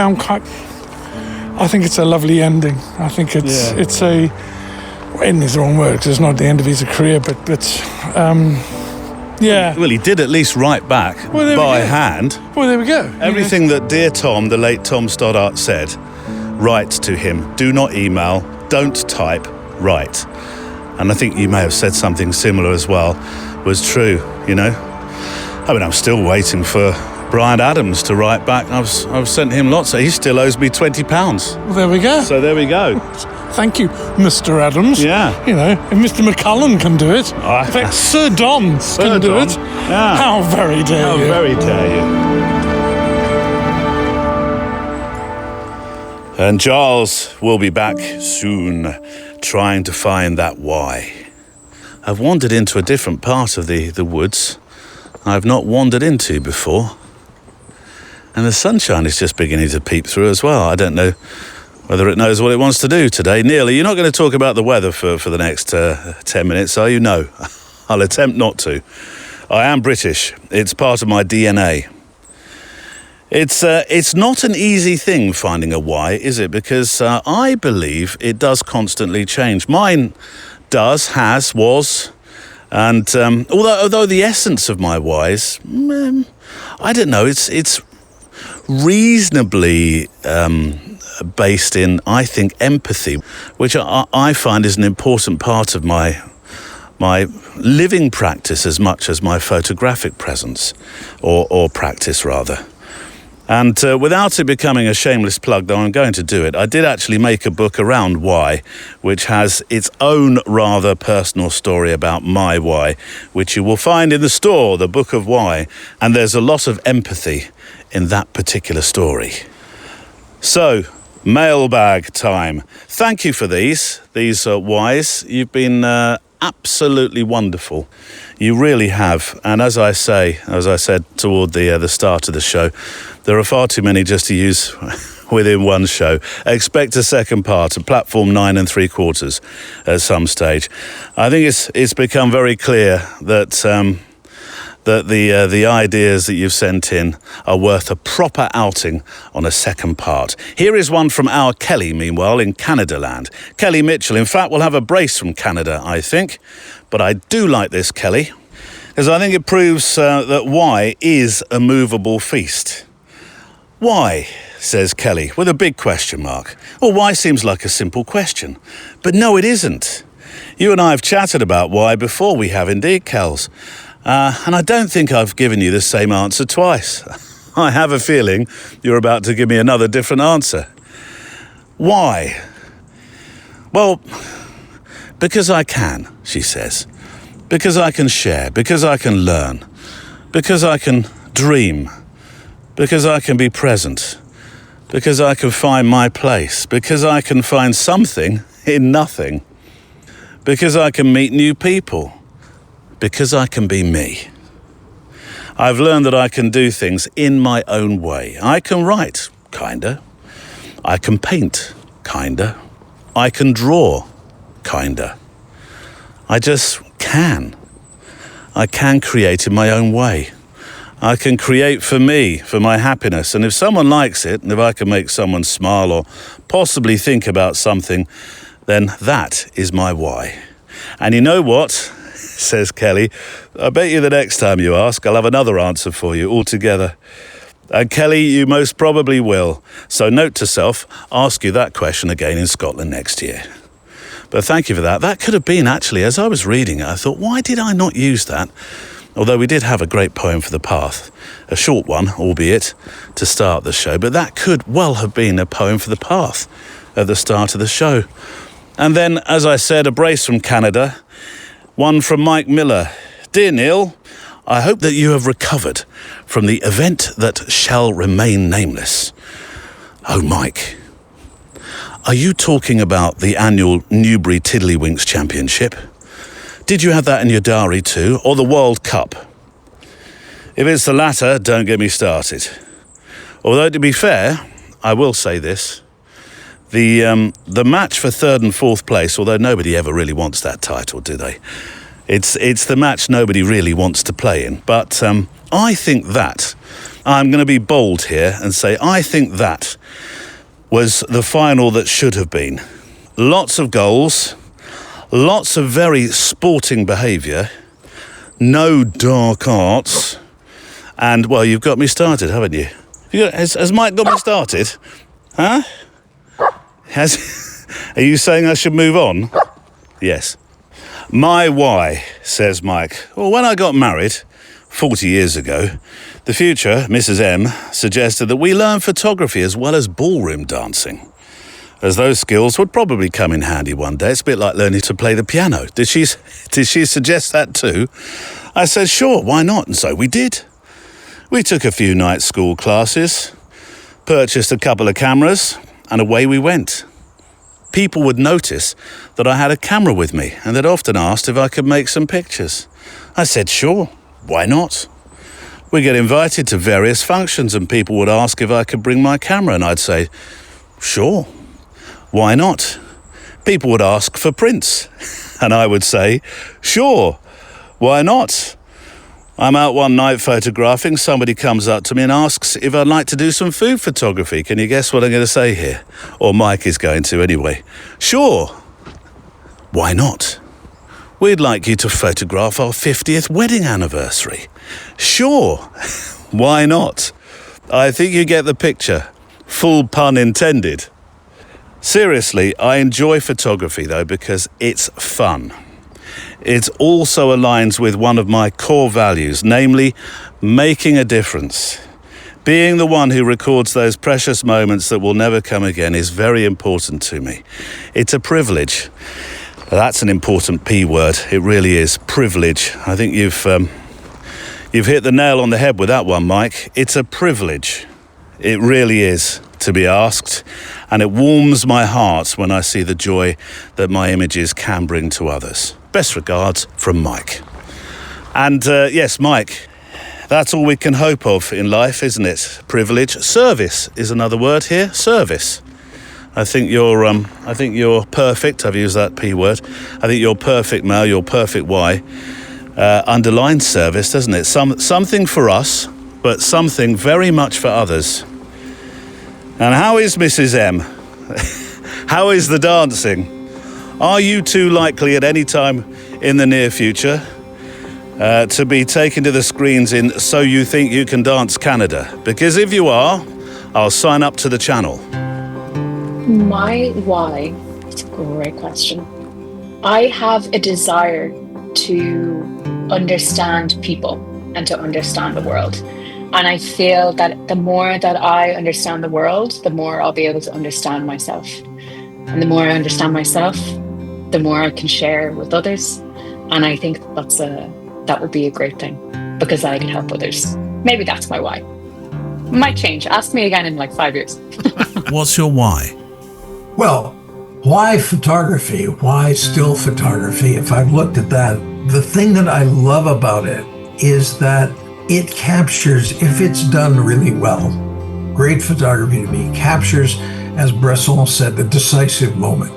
I think it's a lovely ending. I think it's a ending is the wrong word because it's not the end of his career, but Well, he did at least write back by hand. Well, there we go. Everything that dear Tom, the late Tom Stoddart, said, write to him. Do not email. Don't type. Write. And I think you may have said something similar as well. Was true, I mean, I'm still waiting for Brian Adams to write back. I've sent him lots. He still owes me £20. Well, there we go. So there we go. Thank you, Mr. Adams. Yeah. You know, if Mr. McCullen can do it, in fact, Sir Dons can do it. Yeah. How very dare How you. very dare you. And Giles will be back soon, trying to find that why. I've wandered into a different part of the woods I've not wandered into before. And the sunshine is just beginning to peep through as well. I don't know whether it knows what it wants to do today. Neil, you're not going to talk about the weather for the next 10 minutes, are you? No, I'll attempt not to. I am British. It's part of my DNA. It's not an easy thing finding a why, is it? Because I believe it does constantly change. Mine does, has, was, and although the essence of my whys, I don't know. It's reasonably based in, I think, empathy, which I find is an important part of my living practice as much as my photographic presence, or practice rather. And without it becoming a shameless plug, though I'm going to do it, I did actually make a book around why, which has its own rather personal story about my why, which you will find in the store, The Book of Why. And there's a lot of empathy in that particular story. So, mailbag time. Thank you for these whys. You've been absolutely wonderful. You really have. And as I said toward the start of the show, there are far too many just to use within one show. Expect a second part, at platform 9 3/4 at some stage. I think it's become very clear that the ideas that you've sent in are worth a proper outing on a second part. Here is one from our Kelly, meanwhile, in Canada land. Kelly Mitchell. In fact, we'll have a brace from Canada, I think. But I do like this, Kelly, because I think it proves that why is a movable feast. Why, says Kelly, with a big question mark. Well, why seems like a simple question. But no, it isn't. You and I have chatted about why before, we have indeed, Kels. And I don't think I've given you the same answer twice. I have a feeling you're about to give me another different answer. Why? Well, because I can, she says. Because I can share, because I can learn, because I can dream, because I can be present, because I can find my place, because I can find something in nothing, because I can meet new people, because I can be me. I've learned that I can do things in my own way. I can write, kinda. I can paint, kinda. I can draw, kinda. I just can. I can create in my own way. I can create for me, for my happiness. And if someone likes it, and if I can make someone smile or possibly think about something, then that is my why. And you know what, says Kelly, I bet you the next time you ask, I'll have another answer for you altogether. And Kelly, you most probably will. So note to self, ask you that question again in Scotland next year. But thank you for that. That could have been, actually, as I was reading it, I thought, why did I not use that? Although we did have a great poem for the path, a short one, albeit, to start the show, but that could well have been a poem for the path at the start of the show. And then, as I said, a brace from Canada, one from Mike Miller. Dear Neil, I hope that you have recovered from the event that shall remain nameless. Oh, Mike, are you talking about the annual Newbury Tiddlywinks Championship? Did you have that in your diary too, or the World Cup? If it's the latter, don't get me started. Although, to be fair, I will say this. The match for third and fourth place, although nobody ever really wants that title, do they? It's the match nobody really wants to play in. But I think that, I'm going to be bold here and say, I think that was the final that should have been. Lots of goals, lots of very sporting behaviour, no dark arts, and, well, you've got me started, haven't you? Has Mike got me started? Huh? Are you saying I should move on? Yes. My why, says Mike. Well, when I got married 40 years ago, the future, Mrs. M, suggested that we learn photography as well as ballroom dancing, as those skills would probably come in handy one day. It's a bit like learning to play the piano. Did she suggest that too? I said, sure, why not? And so we did. We took a few night school classes, purchased a couple of cameras, and away we went. People would notice that I had a camera with me, and they'd often asked if I could make some pictures. I said, sure, why not? We get invited to various functions, and people would ask if I could bring my camera, and I'd say, sure, why not? People would ask for prints, and I would say, sure, why not? I'm out one night photographing, somebody comes up to me and asks if I'd like to do some food photography. Can you guess what I'm going to say here? Or Mike is going to anyway. Sure, why not? We'd like you to photograph our 50th wedding anniversary. Sure, why not? I think you get the picture. Full pun intended. Seriously, I enjoy photography though because it's fun. It also aligns with one of my core values, namely making a difference. Being the one who records those precious moments that will never come again is very important to me. It's a privilege. That's an important P word. It really is. Privilege. I think you've hit the nail on the head with that one, Mike. It's a privilege. It really is to be asked, and it warms my heart when I see the joy that my images can bring to others. Best regards from Mike. And yes, Mike, that's all we can hope of in life, isn't it? Privilege. Service is another word here. Service. I think you're perfect. I've used that P word. I think you're perfect male, you're perfect Y. Underlines service, doesn't it? Something for us, but something very much for others. And how is Mrs. M? How is the dancing? Are you two likely at any time in the near future to be taken to the screens in So You Think You Can Dance Canada? Because if you are, I'll sign up to the channel. My why? It's a great question. I have a desire to understand people and to understand the world. And I feel that the more that I understand the world, the more I'll be able to understand myself. And the more I understand myself, the more I can share with others. And I think that would be a great thing because I can help others. Maybe that's my why. Might change. Ask me again in like 5 years. What's your why? Well, why photography? Why still photography? If I've looked at that, the thing that I love about it is that it captures, if it's done really well, great photography to me captures, as Bresson said, the decisive moment.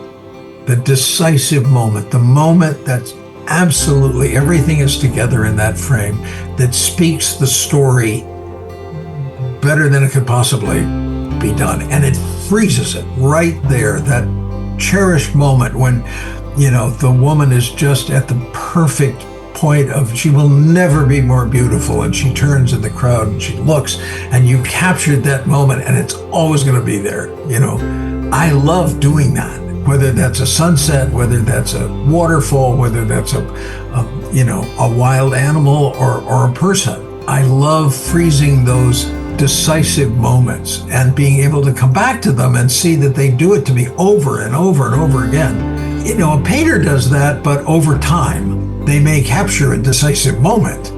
The decisive moment, the moment that's absolutely everything is together in that frame that speaks the story better than it could possibly be done. And it freezes it right there, that cherished moment when, the woman is just at the perfect point of she will never be more beautiful, and she turns in the crowd and she looks, and you captured that moment and it's always going to be there. I love doing that, whether that's a sunset, whether that's a waterfall, whether that's a wild animal or a person. I love freezing those decisive moments and being able to come back to them and see that they do it to me over and over and over again. A painter does that, but over time, they may capture a decisive moment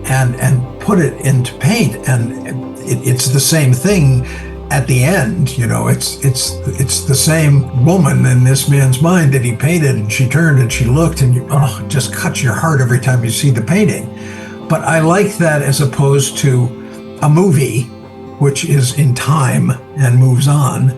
and put it into paint. And it's the same thing at the end. It's the same woman in this man's mind that he painted, and she turned and she looked, and it just cuts your heart every time you see the painting. But I like that as opposed to a movie, which is in time and moves on.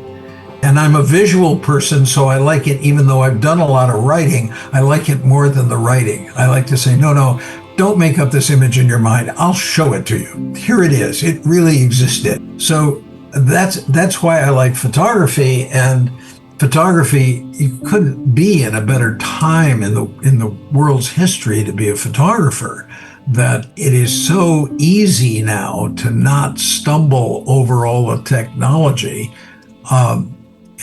And I'm a visual person, so I like it, even though I've done a lot of writing, I like it more than the writing. I like to say, no, don't make up this image in your mind. I'll show it to you. Here it is. It really existed. So that's why I like photography. And photography, you couldn't be in a better time in the world's history to be a photographer. That it is so easy now to not stumble over all the technology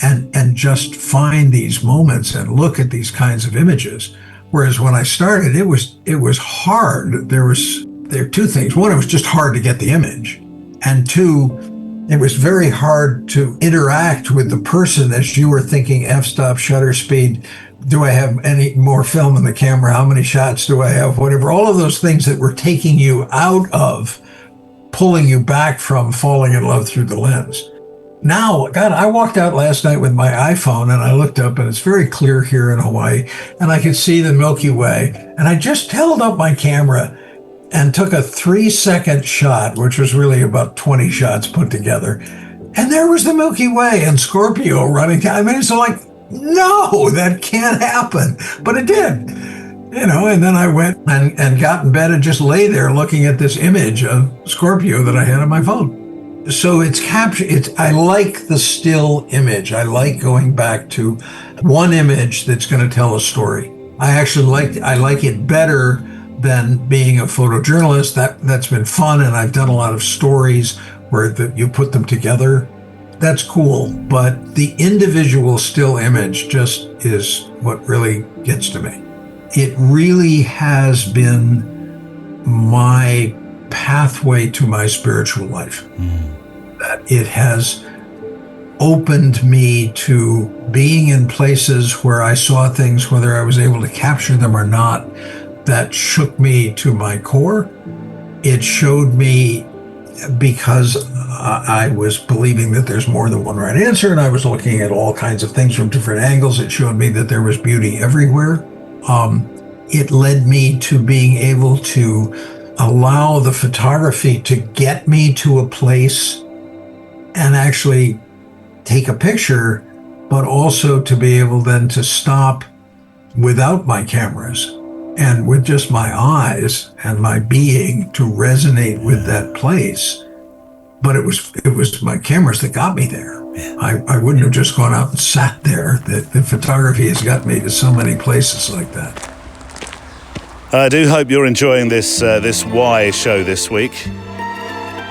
and just find these moments and look at these kinds of images. Whereas when I started, it was hard. There was there are two things. One, it was just hard to get the image. And two, it was very hard to interact with the person as you were thinking f-stop, shutter speed. Do I have any more film in the camera? How many shots do I have? Whatever. All of those things that were taking you out of, pulling you back from falling in love through the lens. Now, God, I walked out last night with my iPhone and I looked up and it's very clear here in Hawaii and I could see the Milky Way. And I just held up my camera and took a 3-second shot, which was really about 20 shots put together. And there was the Milky Way and Scorpio running down. I mean, it's like, no, that can't happen. But it did, and then I went and got in bed and just lay there looking at this image of Scorpio that I had on my phone. So it's captured. I like the still image. I like going back to one image that's going to tell a story. I like it better than being a photojournalist. That's been fun, and I've done a lot of stories where you put them together. That's cool, but the individual still image just is what really gets to me. It really has been my pathway to my spiritual life. That it has opened me to being in places where I saw things, whether I was able to capture them or not, that shook me to my core. It showed me, because I was believing that there's more than one right answer, and I was looking at all kinds of things from different angles. It showed me that there was beauty everywhere. It led me to being able to allow the photography to get me to a place and actually take a picture, but also to be able then to stop without my cameras and with just my eyes and my being to resonate with that place. But it was my cameras that got me there. I wouldn't have just gone out and sat there. The photography has got me to so many places like that. I do hope you're enjoying this why show this week.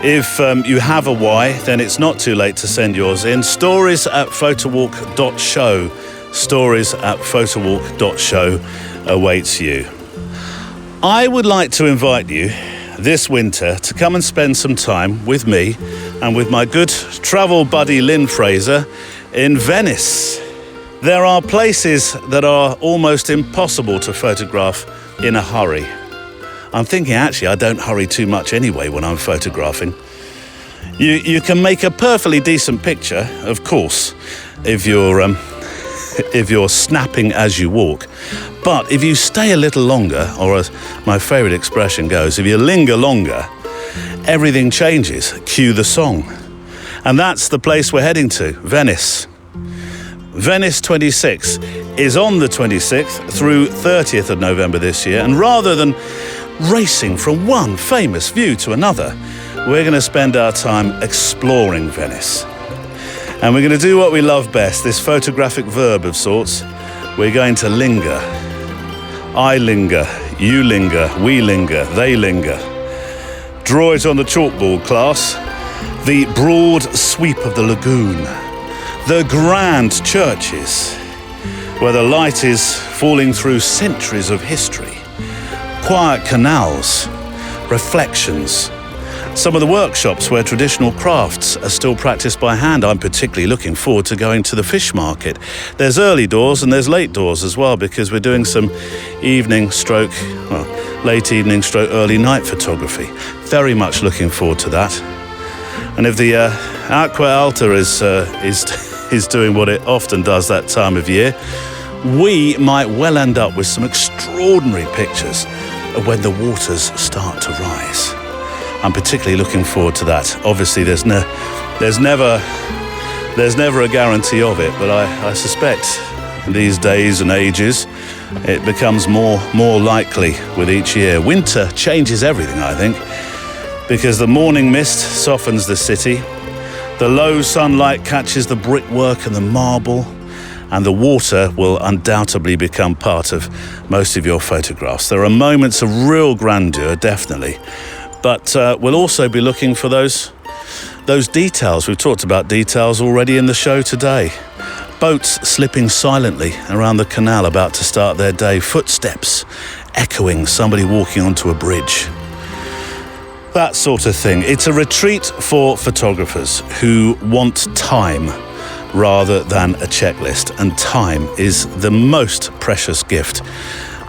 If you have a why, then it's not too late to send yours in. stories@photowalk.show. stories@photowalk.show awaits you. I would like to invite you this winter to come and spend some time with me and with my good travel buddy Lynn Fraser in Venice. There are places that are almost impossible to photograph in a hurry. I'm thinking actually I don't hurry too much anyway when I'm photographing. You can make a perfectly decent picture, of course, if you're snapping as you walk. But if you stay a little longer, or as my favourite expression goes, if you linger longer, everything changes. Cue the song. And that's the place we're heading to, Venice. Venice 26 is on the 26th through 30th of November this year. And rather than racing from one famous view to another, we're going to spend our time exploring Venice. And we're going to do what we love best, this photographic verb of sorts. We're going to linger. I linger, you linger, we linger, they linger. Draw it on the chalkboard, class. The broad sweep of the lagoon. The grand churches, where the light is falling through centuries of history. Quiet canals, reflections. Some of the workshops where traditional crafts are still practiced by hand. I'm particularly looking forward to going to the fish market. There's early doors and there's late doors as well, because we're doing some late evening stroke early night photography. Very much looking forward to that. And if the Aqua Alta is doing what it often does that time of year, we might well end up with some extraordinary pictures of when the waters start to rise. I'm particularly looking forward to that. Obviously, there's never a guarantee of it, but I suspect in these days and ages, it becomes more likely with each year. Winter changes everything, I think, because the morning mist softens the city, the low sunlight catches the brickwork and the marble, and the water will undoubtedly become part of most of your photographs. There are moments of real grandeur, definitely. But we'll also be looking for those details. We've talked about details already in the show today. Boats slipping silently around the canal about to start their day. Footsteps echoing, somebody walking onto a bridge. that sort of thing. It's a retreat for photographers who want time rather than a checklist, and time is the most precious gift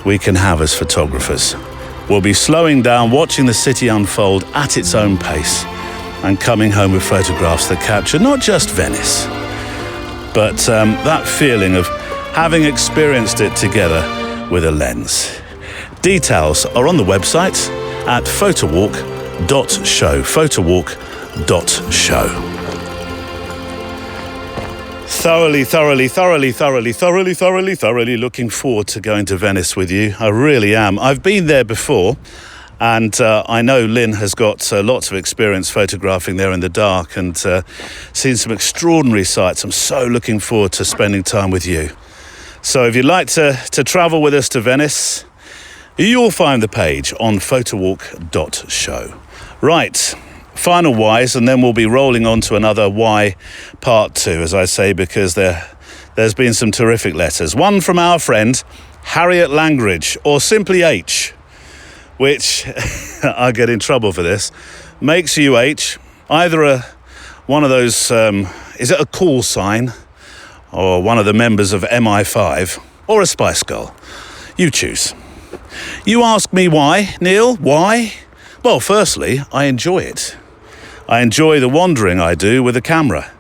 we can have as photographers. We'll be slowing down, watching the city unfold at its own pace, and coming home with photographs that capture not just Venice, but that feeling of having experienced it together with a lens. Details are on the website at photowalk.show. Photowalk.show. Thoroughly looking forward to going to Venice with you. I really am. I've been there before, and I know Lynn has got lots of experience photographing there in the dark and seen some extraordinary sights. I'm so looking forward to spending time with you. So if you'd like to travel with us to Venice, you'll find the page on photowalk.show. Right. Final whys, and then we'll be rolling on to another why part 2, as I say, because there's been some terrific letters. One from our friend Harriet Langridge, or simply H, which I get in trouble for this, makes you H, either one of those, is it a call sign, or one of the members of MI5, or a Spice Girl. You choose. You ask me why, Neil, why? Well, firstly, I enjoy it. I enjoy the wandering I do with the camera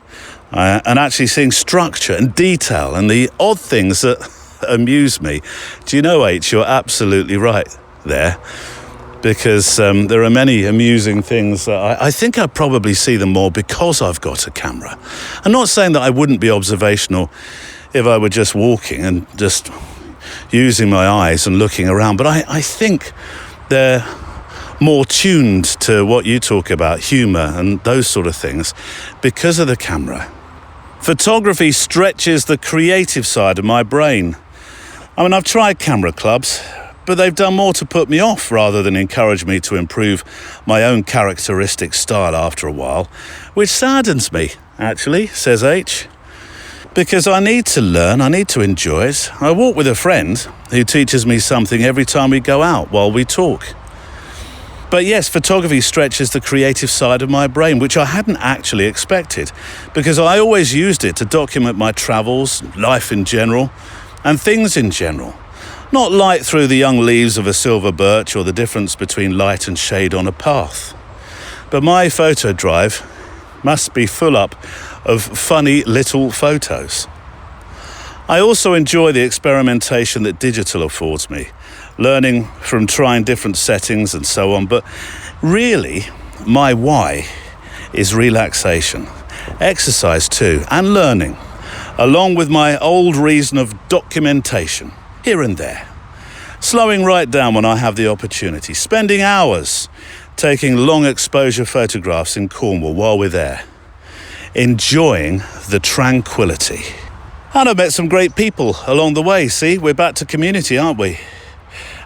and actually seeing structure and detail and the odd things that amuse me. Do you know, H, you're absolutely right there, because there are many amusing things that I think I probably see them more because I've got a camera. I'm not saying that I wouldn't be observational if I were just walking and just using my eyes and looking around, but I think they're more tuned to what you talk about, humour and those sort of things, because of the camera. Photography stretches the creative side of my brain. I mean, I've tried camera clubs, but they've done more to put me off rather than encourage me to improve my own characteristic style after a while, which saddens me, actually, says H. Because I need to learn, I need to enjoy it. I walk with a friend who teaches me something every time we go out while we talk. But yes, photography stretches the creative side of my brain, which I hadn't actually expected, because I always used it to document my travels, life in general, and things in general. Not light through the young leaves of a silver birch or the difference between light and shade on a path. But my photo drive must be full up of funny little photos. I also enjoy the experimentation that digital affords me, learning from trying different settings and so on, but really my why is relaxation, exercise too, and learning, along with my old reason of documentation, here and there. Slowing right down when I have the opportunity, spending hours taking long exposure photographs in Cornwall while we're there, enjoying the tranquility. And I've met some great people along the way. See, we're back to community, aren't we?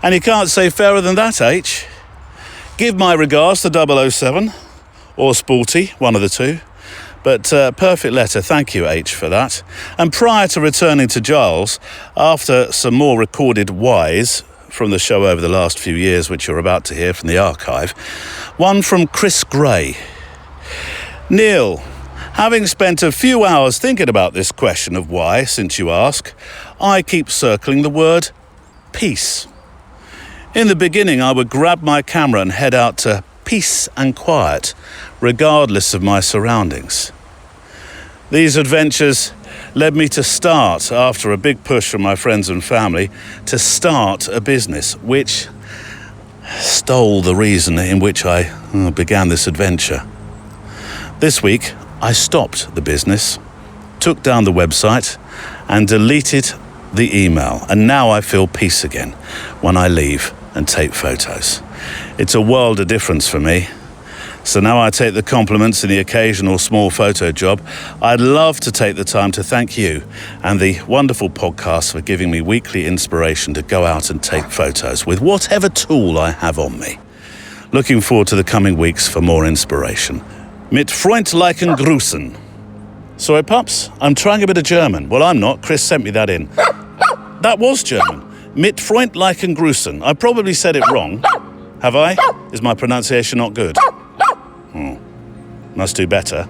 And you can't say fairer than that, H. Give my regards to 007, or Sporty, one of the two. But perfect letter, thank you, H, for that. And prior to returning to Giles, after some more recorded whys from the show over the last few years, which you're about to hear from the archive, one from Chris Gray. Neil, having spent a few hours thinking about this question of why, since you ask, I keep circling the word peace. In the beginning, I would grab my camera and head out to peace and quiet, regardless of my surroundings. These adventures led me to start, after a big push from my friends and family, to start a business, which stole the reason in which I began this adventure. This week, I stopped the business, took down the website, and deleted the email, and now I feel peace again when I leave and take photos. It's a world of difference for me. So now I take the compliments and the occasional small photo job. I'd love to take the time to thank you and the wonderful podcast for giving me weekly inspiration to go out and take photos with whatever tool I have on me. Looking forward to the coming weeks for more inspiration. Mit freundlichen Grüßen. Sorry, pups, I'm trying a bit of German. Well, I'm not. Chris sent me that in. That was German. Mit freundlichen Grüßen. I probably said it wrong. Have I? Is my pronunciation not good? Must do better.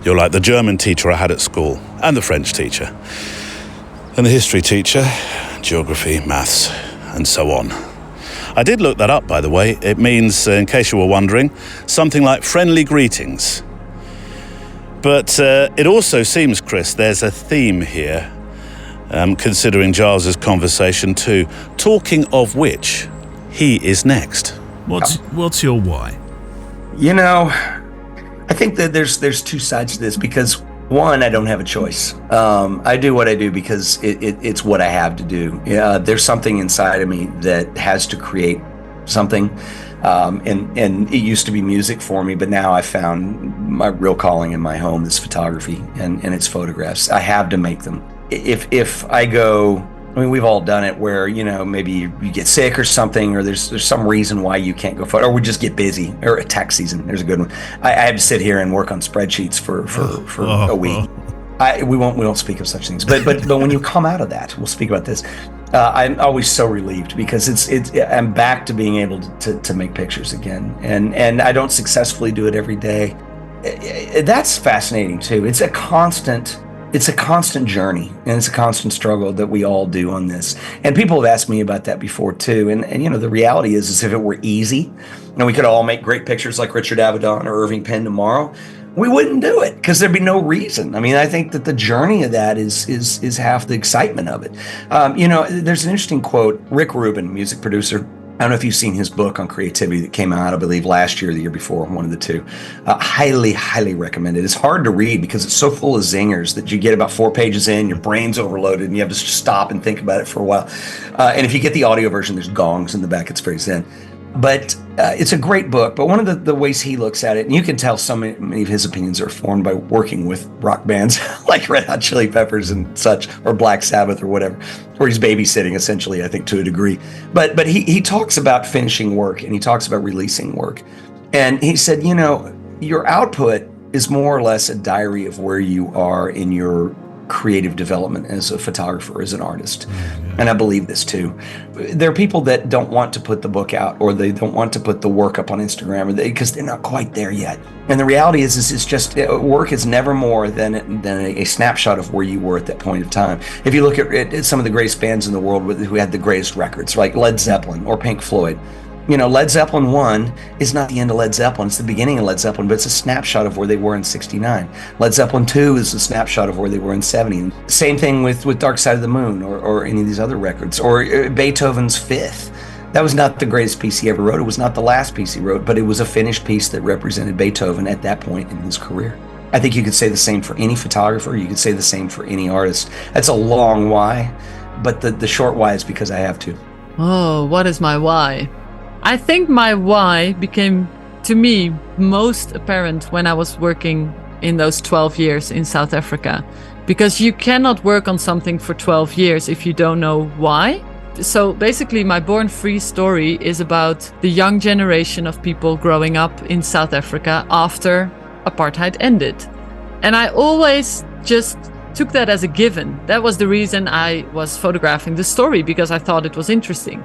You're like the German teacher I had at school, and the French teacher, and the history teacher, geography, maths, and so on. I did look that up, by the way. It means, in case you were wondering, something like friendly greetings. But it also seems, Chris, there's a theme here, considering Giles's conversation too. Talking of which, he is next. What's your why? You know, I think that there's two sides to this, because one, I don't have a choice. I do what I do because it's what I have to do. There's something inside of me that has to create something. And it used to be music for me, but now I found my real calling in my home is photography and it's photographs. I have to make them. If I go, I mean, we've all done it where, you know, maybe you get sick or something, or there's some reason why you can't go photo, or we just get busy, or tax season. There's a good one. I have to sit here and work on spreadsheets for a week. We won't speak of such things, but when you come out of that, we'll speak about this. I'm always so relieved because I'm back to being able to make pictures again, and I don't successfully do it every day. That's fascinating too. It's a constant journey, and it's a constant struggle that we all do on this. And people have asked me about that before too. And you know, the reality is if it were easy and we could all make great pictures like Richard Avedon or Irving Penn tomorrow, we wouldn't do it because there'd be no reason. I mean, I think that the journey of that is half the excitement of it. You know, there's an interesting quote. Rick Rubin, music producer, I don't know if you've seen his book on creativity that came out, I believe, last year or the year before, one of the two. Highly, highly recommended. It's hard to read because it's so full of zingers that you get about 4 pages in, your brain's overloaded, and you have to stop and think about it for a while. And if you get the audio version, there's gongs in the back. It's very zen. But it's a great book. But one of the ways he looks at it, and you can tell so many of his opinions are formed by working with rock bands like Red Hot Chili Peppers and such, or Black Sabbath or whatever, where he's babysitting essentially, I think, to a degree. But he talks about finishing work, and he talks about releasing work. And he said, you know, your output is more or less a diary of where you are in your creative development as a photographer, as an artist. And I believe this too. There are people that don't want to put the book out, or they don't want to put the work up on Instagram, because they're not quite there yet. And the reality is it's just, work is never more than a snapshot of where you were at that point of time. If you look at some of the greatest bands in the world who had the greatest records, like Led Zeppelin or Pink Floyd, you know, Led Zeppelin 1 is not the end of Led Zeppelin, it's the beginning of Led Zeppelin, but it's a snapshot of where they were in 69. Led Zeppelin 2 is a snapshot of where they were in 70. Same thing with Dark Side of the Moon or any of these other records, or Beethoven's Fifth. That was not the greatest piece he ever wrote, it was not the last piece he wrote, but it was a finished piece that represented Beethoven at that point in his career. I think you could say the same for any photographer, you could say the same for any artist. That's a long why, but the short why is because I have to. Oh, what is my why? I think my why became, to me, most apparent when I was working in those 12 years in South Africa. Because you cannot work on something for 12 years if you don't know why. So basically, my Born Free story is about the young generation of people growing up in South Africa after apartheid ended. And I always just took that as a given. That was the reason I was photographing the story, because I thought it was interesting.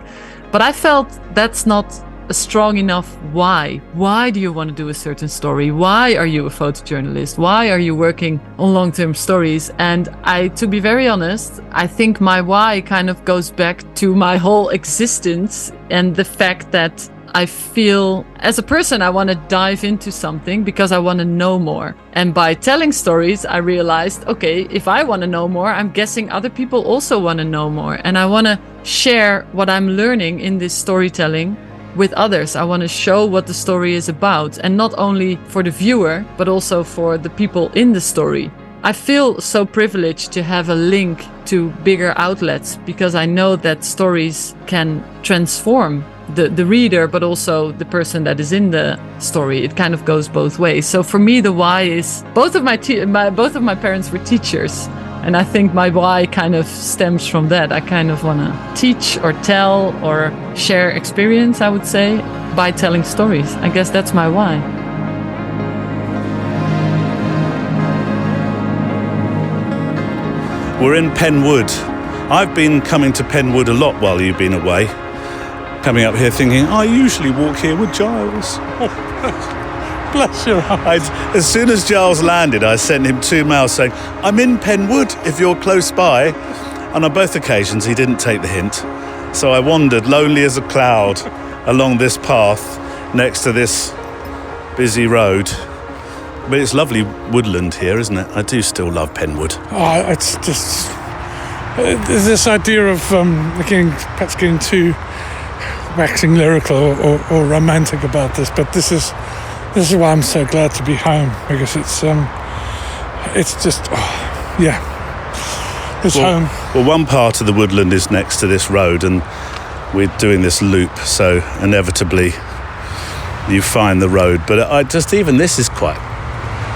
But I felt that's not a strong enough why. Why do you want to do a certain story? Why are you a photojournalist? Why are you working on long-term stories? And to be very honest, I think my why kind of goes back to my whole existence and the fact that I feel as a person, I want to dive into something because I want to know more. And by telling stories, I realized, okay, if I want to know more, I'm guessing other people also want to know more. And I want to share what I'm learning in this storytelling with others. I want to show what the story is about, and not only for the viewer, but also for the people in the story. I feel so privileged to have a link to bigger outlets because I know that stories can transform the reader, but also the person that is in the story. It kind of goes both ways. So for me, the why is both of my my parents were teachers, and I think my why kind of stems from that. I kind of want to teach or tell or share experience, I would say, by telling stories. I guess that's my why. We're in Penwood. I've been coming to Penwood a lot while you've been away. coming up here thinking, I usually walk here with Giles. Bless your heart. As soon as Giles landed, I sent him 2 mails saying, I'm in Penwood if you're close by. And on both occasions, he didn't take the hint. So I wandered, lonely as a cloud, along this path next to this busy road. But it's lovely woodland here, isn't it? I do still love Penwood. Oh, it's just... There's this idea of perhaps getting too waxing lyrical or romantic about this, but this is why I'm so glad to be home, because it's just it's home. Well, one part of the woodland is next to this road, and we're doing this loop, so inevitably you find the road. But this is quite.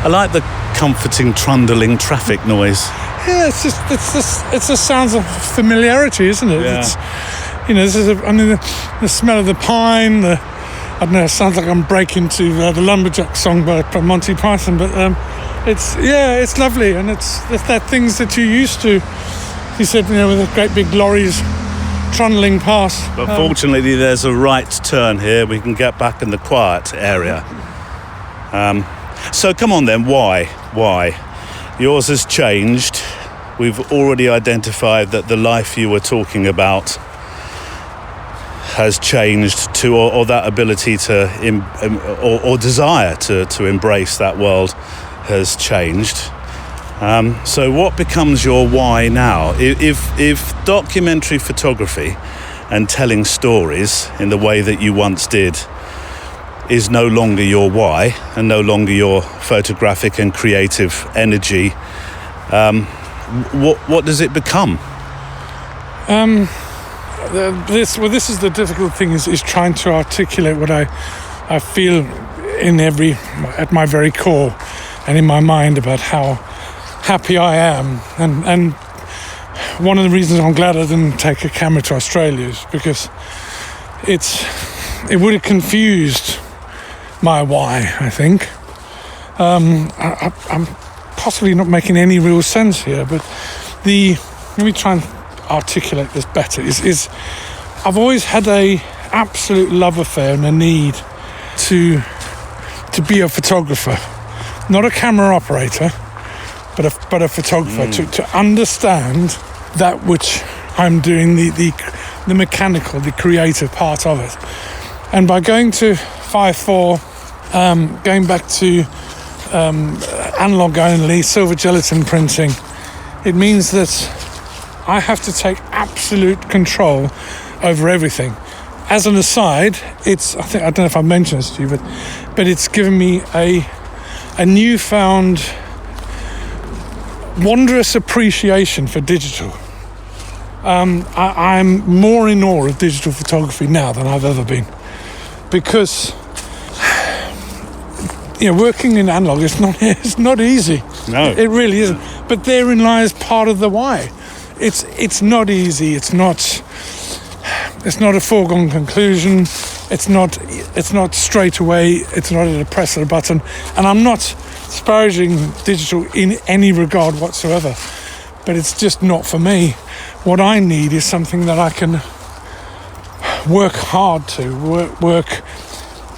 I like the comforting, trundling traffic noise. Yeah, it's the sounds of familiarity, isn't it? Yeah. It's, this is the smell of the pine. I don't know. It sounds like I'm breaking to the Lumberjack song by Monty Python, but it's lovely, and it's that things that you're used to. You said, with the great big lorries trundling past. But fortunately, there's a right turn here. We can get back in the quiet area. So come on then. Why? Yours has changed. We've already identified that the life you were talking about has changed to, or that ability to, or desire to embrace that world has changed. So what becomes your why now? If documentary photography and telling stories in the way that you once did is no longer your why and no longer your photographic and creative energy, what does it become? This is the difficult thing, is trying to articulate what I feel at my very core and in my mind about how happy I am, and one of the reasons I'm glad I didn't take a camera to Australia is because it would have confused my why, I think. I'm possibly not making any real sense here, but let me try and articulate this better. Is I've always had a absolute love affair and a need to be a photographer, not a camera operator, but a photographer, to understand that which I'm doing, the mechanical, the creative part of it. And by going to 5.4, going back to analog only, silver gelatin printing, it means that I have to take absolute control over everything. As an aside, I don't know if I mentioned this to you, but it's given me a newfound wondrous appreciation for digital. I'm more in awe of digital photography now than I've ever been, because working in analog it's not easy. No, it really isn't. But therein lies part of the why. It's not easy. It's not a foregone conclusion. It's not straight away. It's not at a press of a button. And I'm not disparaging digital in any regard whatsoever, but it's just not for me. What I need is something that I can work hard to work.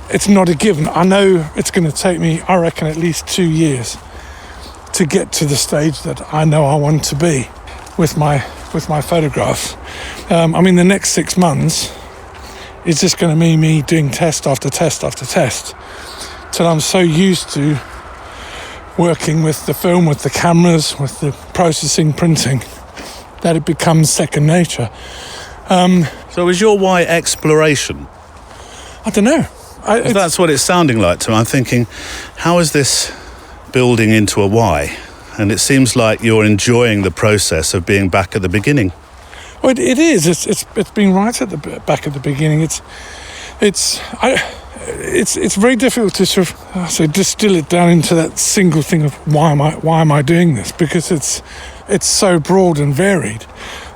It's not a given. I know it's going to take me, I reckon, at least 2 years to get to the stage that I know I want to be with my photographs. The next 6 months is just going to mean me doing test after test after test till I'm so used to working with the film, with the cameras, with the processing, printing, that it becomes second nature. So is your why exploration? I don't know. That's what it's sounding like to me. I'm thinking, how is this building into a why? And it seems like you're enjoying the process of being back at the beginning. Well, it is. It's been right at the back at the beginning. It's very difficult to sort of distill it down into that single thing of why am I doing this, because it's so broad and varied.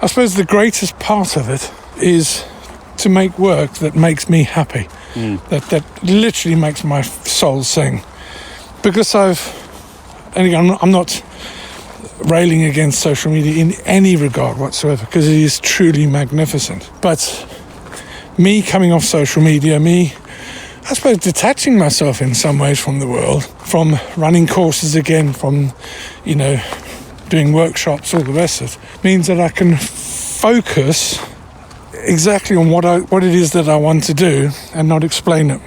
I suppose the greatest part of it is to make work that makes me happy, that literally makes my soul sing. Because I'm not railing against social media in any regard whatsoever, because it is truly magnificent. But me coming off social media, I suppose, detaching myself in some ways from the world, from running courses again, from, doing workshops, all the rest of it, means that I can focus exactly on what it is that I want to do and not explain it.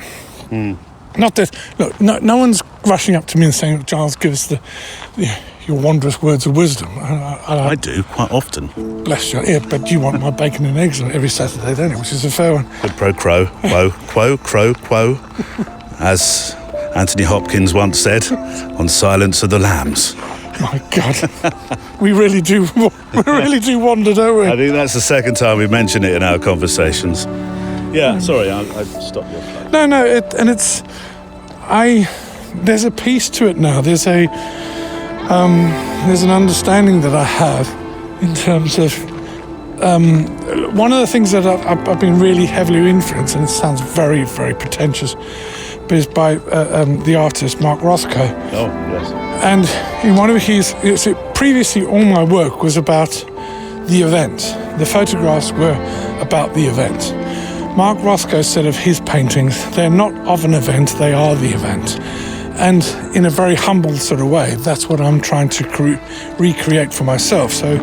Not that, look, no one's rushing up to me and saying, Giles, give us your wondrous words of wisdom. I do, quite often. Bless you. Yeah, but you want my bacon and eggs every Saturday, don't you? Which is a fair one. Quid pro quo, quo, crow, quo, as Anthony Hopkins once said on Silence of the Lambs. My God, we really do wander, don't we? I think that's the second time we've mentioned it in our conversations. Yeah, sorry, I stopped you. There's a piece to it now. There's an understanding that I have in terms of one of the things that I've been really heavily influenced, and it sounds very, very pretentious, but is by the artist Mark Rothko. Oh, yes. And in one of previously all my work was about the event. The photographs were about the event. Mark Rothko said of his paintings, they're not of an event, they are the event. And in a very humble sort of way, that's what I'm trying to recreate for myself. So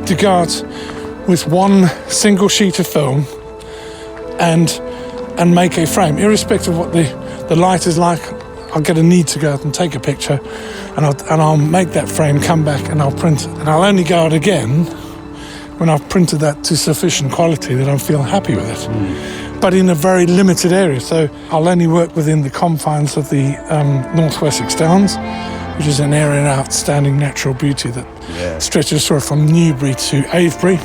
to go out with one single sheet of film and make a frame, irrespective of what the light is like, I'll get a need to go out and take a picture, and I'll make that frame, come back, and I'll print it. And I'll only go out again when I've printed that to sufficient quality that I feel happy with it. But in a very limited area. So I'll only work within the confines of the North Wessex Downs, which is an area of outstanding natural beauty that stretches sort of from Newbury to Avebury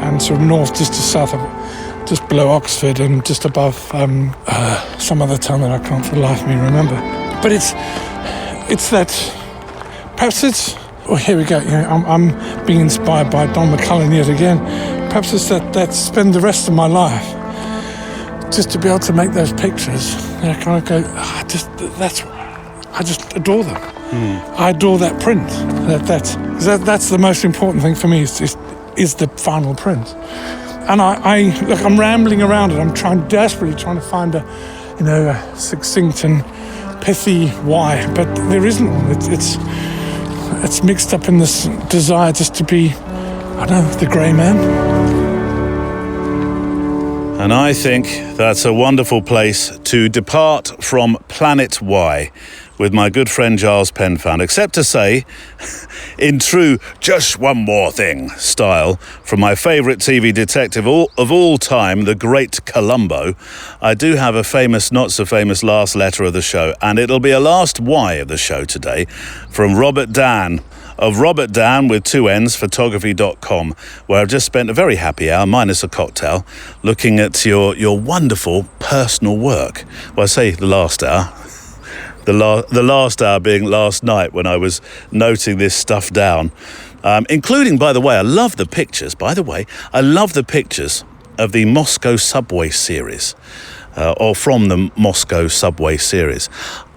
and sort of north just to south of, just below Oxford and just above some other town that I can't for the life of me remember. But it's that, perhaps it's, oh, here we go, I'm being inspired by Don McCullin yet again. Perhaps it's that spend the rest of my life just to be able to make those pictures, and I kind of go, I just adore them. I adore that print. That's the most important thing for me is the final print. And I'm rambling around it. I'm desperately trying to find a succinct and pithy why, but there isn't one. It's mixed up in this desire just to be, I don't know, the grey man. And I think that's a wonderful place to depart from Planet Y with my good friend Giles Penfound, except to say, in true just one more thing style, from my favourite TV detective of all time, the great Columbo, I do have a famous, not so famous last letter of the show, and it'll be a last Y of the show today, from Robert Dan, of Robert Dan with 2 N's, photography.com, where I've just spent a very happy hour, minus a cocktail, looking at your wonderful personal work. Well, I say the last hour. The last hour being last night when I was noting this stuff down. Including, by the way, I love the pictures of the Moscow subway series. Or from the Moscow subway series.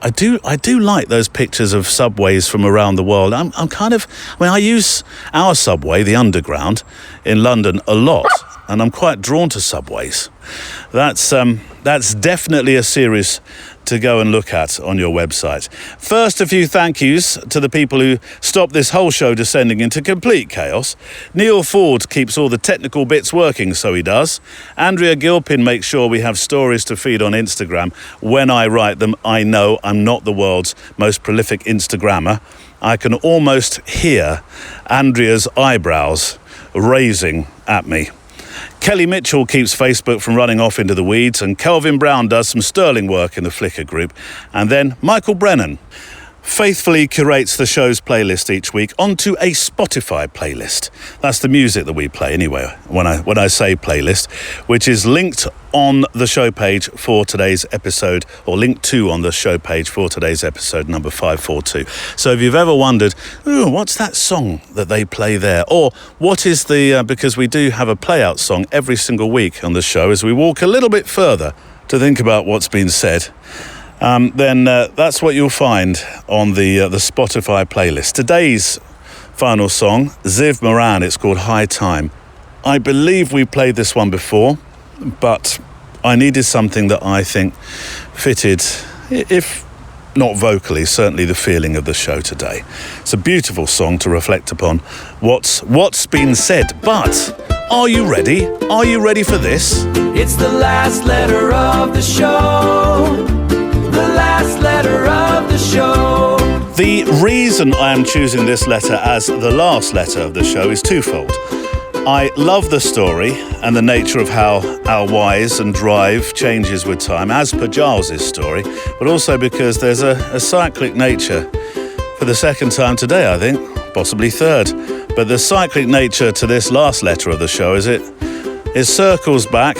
I do like those pictures of subways from around the world. I use our subway, the Underground, in London a lot, and I'm quite drawn to subways. That's definitely a series to go and look at on your website. First, a few thank yous to the people who stopped this whole show descending into complete chaos. Neil Ford keeps all the technical bits working, so he does. Andrea Gilpin makes sure we have stories to feed on Instagram. When I write them, I know I'm not the world's most prolific Instagrammer. I can almost hear Andrea's eyebrows raising at me. Kelly Mitchell keeps Facebook from running off into the weeds, and Kelvin Brown does some sterling work in the Flickr group. And then Michael Brennan faithfully curates the show's playlist each week onto a Spotify playlist. That's the music that we play anyway, when I say playlist, which is linked on the show page for today's episode, or linked to on the show page for today's episode number 542. So if you've ever wondered, what's that song that they play there? Or what is because we do have a play-out song every single week on the show as we walk a little bit further to think about what's been said. Then that's what you'll find on the Spotify playlist. Today's final song, Ziv Moran, it's called High Time. I believe we played this one before, but I needed something that I think fitted, if not vocally, certainly the feeling of the show today. It's a beautiful song to reflect upon what's been said. But are you ready? Are you ready for this? It's the last letter of the show. The last letter of the show. The reason I am choosing this letter as the last letter of the show is twofold. I love the story and the nature of how our whys and drive changes with time, as per Giles' story, but also because there's a cyclic nature for the second time today, I think, possibly third. But the cyclic nature to this last letter of the show is it circles back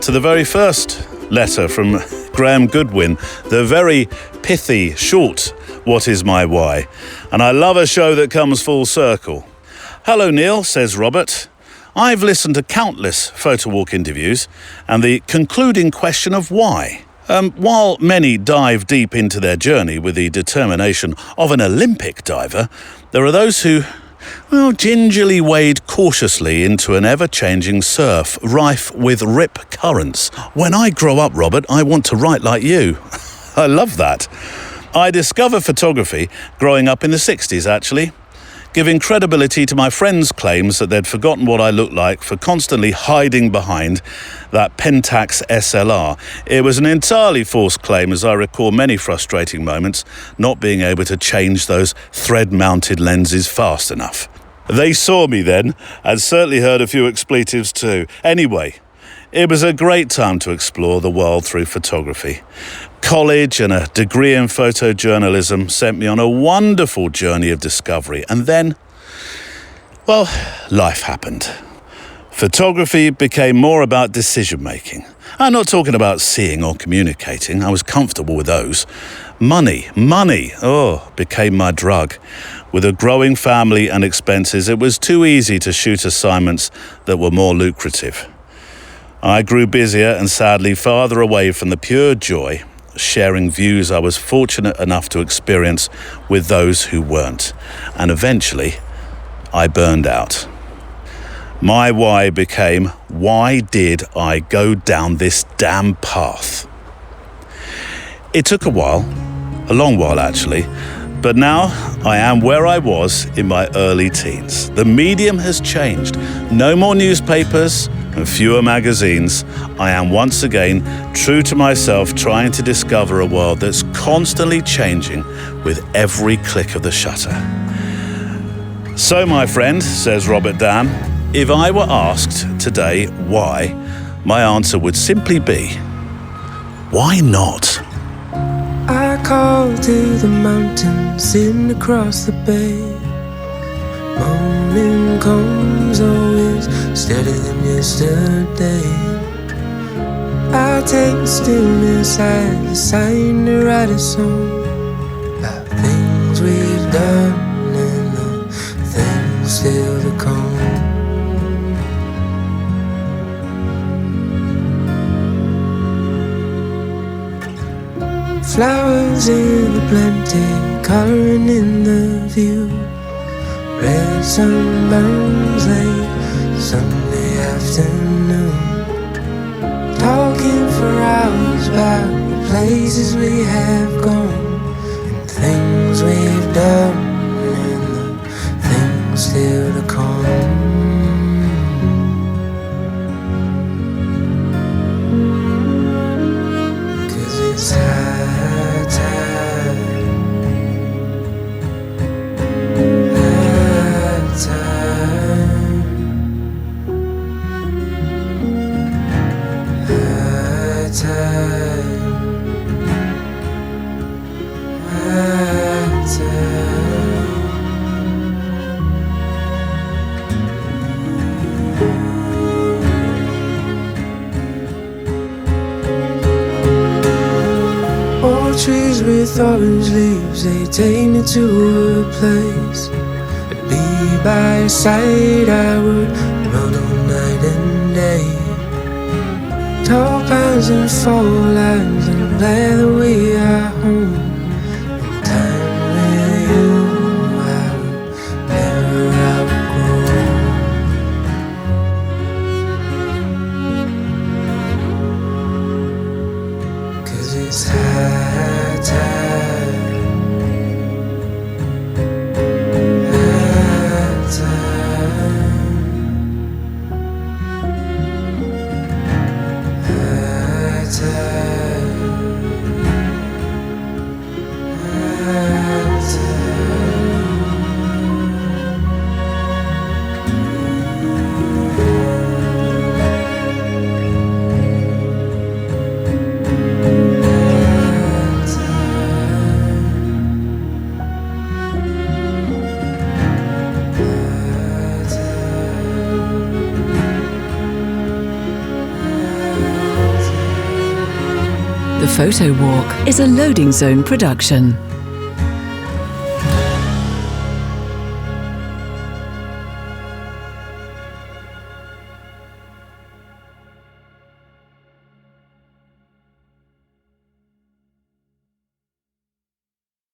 to the very first letter from Graham Goodwin, the very pithy, short, "What is my why?" And I love a show that comes full circle. "Hello, Neil," says Robert. "I've listened to countless Photowalk interviews and the concluding question of why. While many dive deep into their journey with the determination of an Olympic diver, there are those who, gingerly wade cautiously into an ever-changing surf rife with rip currents. When I grow up, Robert, I want to write like you." I love that. I discovered photography growing up in the 60s, actually, giving credibility to my friends' claims that they'd forgotten what I looked like for constantly hiding behind that Pentax SLR. It was an entirely false claim, as I recall many frustrating moments not being able to change those thread-mounted lenses fast enough. They saw me then, and certainly heard a few expletives too. Anyway, it was a great time to explore the world through photography. College and a degree in photojournalism sent me on a wonderful journey of discovery. And then, life happened. Photography became more about decision-making. I'm not talking about seeing or communicating. I was comfortable with those. Money, became my drug. With a growing family and expenses, it was too easy to shoot assignments that were more lucrative. I grew busier and sadly farther away from the pure joy, sharing views I was fortunate enough to experience with those who weren't. And eventually, I burned out. My why became, why did I go down this damn path? It took a while, a long while actually, but now I am where I was in my early teens. The medium has changed. No more newspapers and fewer magazines. I am once again true to myself, trying to discover a world that's constantly changing with every click of the shutter. So, my friend, says Robert Dan, if I were asked today why, my answer would simply be, why not? I call to the mountain, sitting across the bay. Morning comes always steadier than yesterday. I take the stillness as a sign to write a song about things we've done and the things still to come. Flowers in the plenty, coloring in the view. Red sunburns late Sunday afternoon. Talking for hours about the places we have gone and things we've done and the things still to come. It's high time, high time, high time, high time. Trees with orange leaves, they take me to a place. To be by your side, I would run all night and day. Tall pines and fall lines, I'm glad that we are home. And time with you, I will never outgrow. 'Cause The Photowalk is a Loading Zone production.